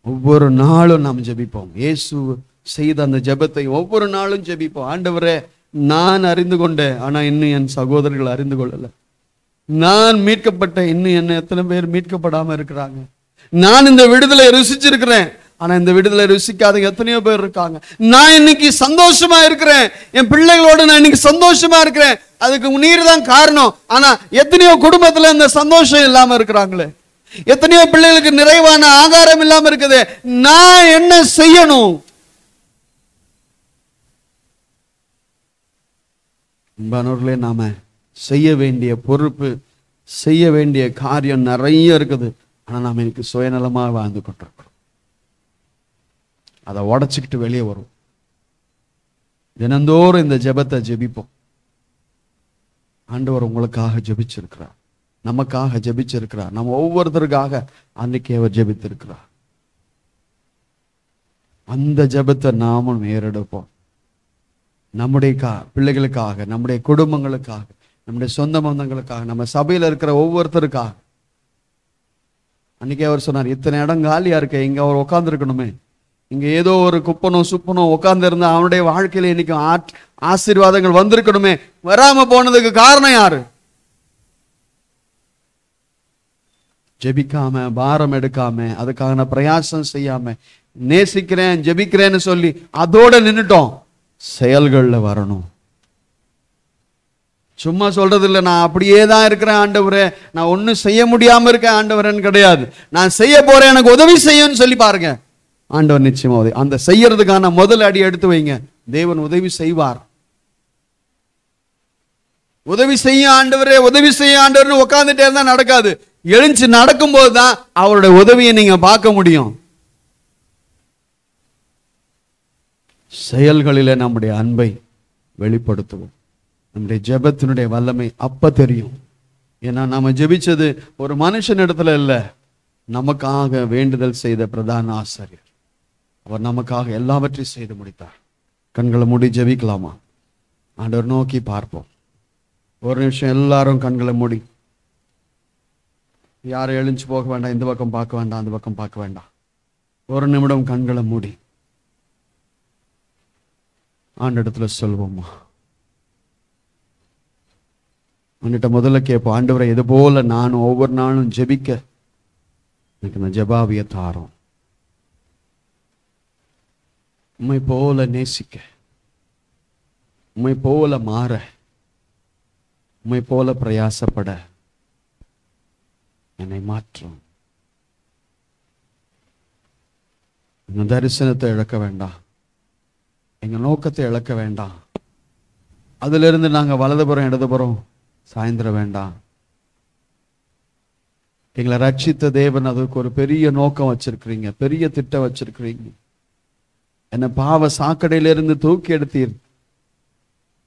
ஒவ்வொரு நாளும் நாம் ஜெபிப்போம். இயேசு செய்த அந்த ஜெபத்தை ஒவ்வொரு நாளும் ஜெபிப்போம். ஆண்டவரே, நான் அறிந்து கொண்டேன், ஆனா இன்னும் என் சகோதரர்கள் அறிந்து கொள்ளல. நான் மீட்கப்பட்ட, இன்னும் என்ன எத்தனை பேர் மீட்கப்படாம இருக்கிறாங்க. நான் இந்த விடுதலை ருசிச்சிருக்கிறேன், ஆனா இந்த விடுதலை ருசிக்காத எத்தனையோ பேர் இருக்காங்க. நான் இன்னைக்கு சந்தோஷமா இருக்கிறேன், என் பிள்ளைகளோட நான் இன்னைக்கு சந்தோஷமா இருக்கிறேன், அதுக்கு நீர் தான் காரணம். ஆனா எத்தனையோ குடும்பத்துல இந்த சந்தோஷம் இல்லாம இருக்கிறாங்களே, எத்தனையோ பிள்ளைகளுக்கு நிறைவான ஆகாரம் இல்லாம இருக்குது. நான் என்ன செய்யணும்? அன்பானவர்களே, நாம செய்ய வேண்டிய பொறுப்பு, செய்ய வேண்டிய காரியம் நிறைய இருக்குது. ஆனா நாம இன்னைக்கு சுயநலமா வாழ்ந்து கொண்டிருக்கிறோம். அதை உடைச்சுக்கிட்டு வெளியே வரும். தினந்தோறும் இந்த ஜெபத்தை ஜெபிப்போம். ஆண்டவர் உங்களுக்காக ஜெபிச்சிருக்கிறார், நமக்காக ஜெபிச்சிருக்கிறார், நம்ம ஒவ்வொருத்தருக்காக அன்னைக்கு அவர் ஜெபித்திருக்கிறார். அந்த ஜெபத்தை நாமும் ஏறெடுப்போம். நம்முடைய பிள்ளைகளுக்காக, நம்முடைய குடும்பங்களுக்காக, நம்முடைய சொந்த பந்தங்களுக்காக, நம்ம சபையில் இருக்கிற ஒவ்வொருத்தருக்காக. அன்னைக்கு அவர் சொன்னார், இத்தனை இடம் காலியா இருக்க, இங்க அவர் உட்கார்ந்து இருக்கணுமே, இங்க ஏதோ ஒரு குப்பனும் சுப்பனும் உட்கார்ந்து இருந்தா அவனுடைய வாழ்க்கையில இன்னைக்கு ஆசீர்வாதங்கள் வந்திருக்கணுமே. வராம போனதுக்கு காரணம் யாரு? ஜெபிக்காம, பாரம் எடுக்காம, அதுக்கான பிரயாசம் செய்யாம, நேசிக்கிறேன் ஜெபிக்கிறேன்னு சொல்லி அதோட நின்னுட்டோம். செயல்கள்ல வரணும். சும்மா சொல்றது இல்லை, நான் அப்படியே தான் இருக்கிறேன் ஆண்டவரே, நான் ஒன்னும் செய்ய முடியாம இருக்கேன் ஆண்டவரேன்னு கிடையாது. நான் செய்ய போறேன், எனக்கு உதவி செய்யும்னு சொல்லி பாருங்க. ஆண்டவர் நிச்சயமா அந்த செய்யறதுக்கான முதல் அடி எடுத்து வைங்க. தேவன் உதவி செய்வார். உதவி செய்ய ஆண்டவரே, உதவி செய்ய ஆண்டவர்னு உட்கார்ந்துட்டே இருந்தா நடக்காது. எழுந்து நடக்கும் போதுதான் அவருடைய உதவியை நீங்க பார்க்க முடியும். செயல்களில நம்முடைய அன்பை வெளிப்படுத்துவோம். நம்முடைய ஜெபத்தினுடைய வல்லமை அப்ப தெரியும். ஏன்னா நாம ஜெபிச்சது ஒரு மனுஷன் இடத்துல இல்ல, நமக்காக வேண்டுதல் செய்த பிரதான ஆசாரியர். அவர் நமக்காக எல்லாவற்றையும் செய்து முடித்தார். கண்களை மூடி ஜெபிக்கலாமா? ஆண்டவர் நோக்கி பார்ப்போம். ஒரு நிமிஷம் எல்லாரும் கண்களை மூடி. யாரும் எழுந்து போக வேண்டாம், இந்த பக்கம் பார்க்க வேண்டாம், அந்த பக்கம் பார்க்க வேண்டாம். ஒரு நிமிடம் கண்களை மூடி ஆண்டவரிடத்துல சொல்வோமா? அவன்கிட்ட முதல்ல கேட்போம், ஆண்டவரை இது போல நானும் ஒவ்வொரு நாளும் ஜெபிக்க எனக்கு இந்த ஜெபாவிய தாரோம். உம்மை போல நேசிக்க, உம்மை போல மாற, உம்மை போல பிரயாசப்பட என்னை மாற்றும். இந்த தரிசனத்தை இழக்க வேண்டாம், எங்க நோக்கத்தை இழக்க வேண்டாம். அதுல இருந்து நாங்க வலதுபுறம் இடதுபுறம் சாய்ந்திர வேண்டாம். எங்களை ரட்சித்த தேவன் அதுக்கு ஒரு பெரிய நோக்கம் வச்சிருக்கிறீங்க, பெரிய திட்டம் வச்சிருக்கிறீங்க. என்னை பாவ சாக்கடையிலிருந்து தூக்கி எடுத்தீர்.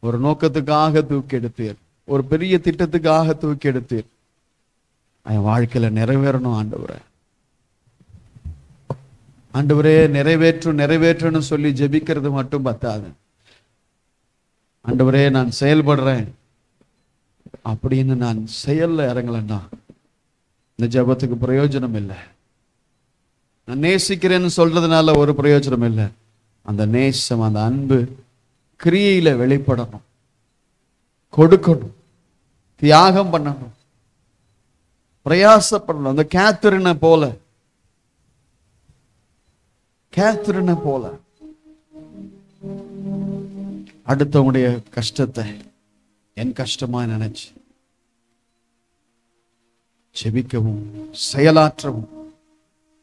ஒரு நோக்கத்துக்காக தூக்கி எடுத்தீர், ஒரு பெரிய திட்டத்துக்காக தூக்கி எடுத்தீர். என் வாழ்க்கையில நிறைவேறணும் ஆண்டவரே. ஆண்டவரே நிறைவேற்றுன்னு சொல்லி ஜெபிக்கிறது மட்டும் பத்தாது. ஆண்டவரே நான் செயல்படுறேன் அப்படின்னு நான் செயல்ல இறங்கலன்னா இந்த ஜெபத்துக்கு பிரயோஜனம் இல்லை. நான் நேசிக்கிறேன்னு சொல்றதுனால ஒரு பிரயோஜனம் இல்லை. அந்த நேசம், அந்த அன்பு கிரியையில வெளிப்படணும், கொடுக்கணும், தியாகம் பண்ணணும், பிரயாசப்படணும். அந்த கேத்தரினை போல அடுத்தவங்களுடைய கஷ்டத்தை என் கஷ்டமா நினைச்சு ஜெபிக்கவும் செயலாற்றவும்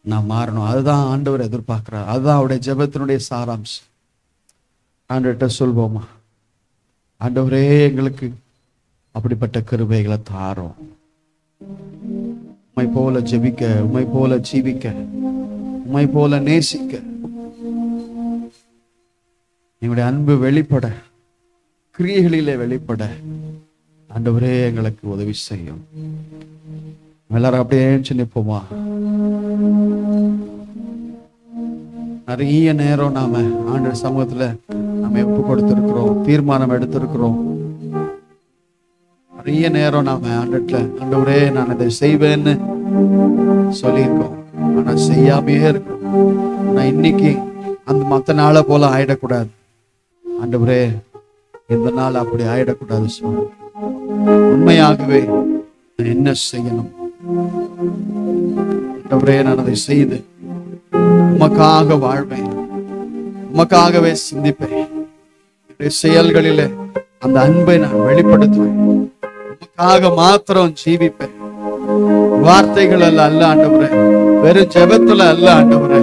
நான் மாறணும். அதுதான் ஆண்டவர் எதிர்பார்க்கிறார். அதுதான் அவருடைய ஜெபத்தினுடைய சாராம்சம். ஆண்டவர்கிட்ட சொல்வோமா, ஆண்டவரே எங்களுக்கு அப்படிப்பட்ட கிருபைகளை தாரும். உம்மை போல ஜெபிக்க, உம்மை போல ஜீவிக்க, உம்மை போல நேசிக்க, எங்களுடைய அன்பு வெளிப்பட, கிரியைகளிலே வெளிப்பட ஆண்டவரே எங்களுக்கு உதவி செய்யும். எல்லாரும் அப்படியே நிற்போமா. நிறைய நேரம் நாம ஆண்டவர் சமூகத்துல நம்ம ஒப்பு கொடுத்திருக்கிறோம், தீர்மானம் எடுத்திருக்கிறோம். நிறைய நேரம் நாம ஆண்டவரே நான் இதை செய்வேன்னு சொல்லியிருக்கோம், ஆனா செய்யாமையே இருக்கும். நான் இன்னைக்கு அந்த மற்ற நாளை போல ஆயிடக்கூடாது ஆண்டவரே, இந்த நாள் அப்படி ஆயிடக்கூடாது சுவாமி. உண்மையாகவே நான் என்ன செய்யணும் ஆண்டவரே, நான் அதை செய்து உமக்காக வாழ்வேன், உமக்காகவே சிந்திப்பேன். என்னுடைய செயல்களிலே அந்த அன்பை நான் வெளிப்படுத்துவேன், உமக்காக மாத்திரம் ஜீவிப்பேன். வார்த்தைகள் அல்ல ஆண்டவரே, வெறும் ஜெபத்துல அல்ல ஆண்டவரே,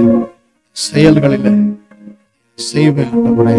செயல்களிலே செய்வேன் ஆண்டவரே.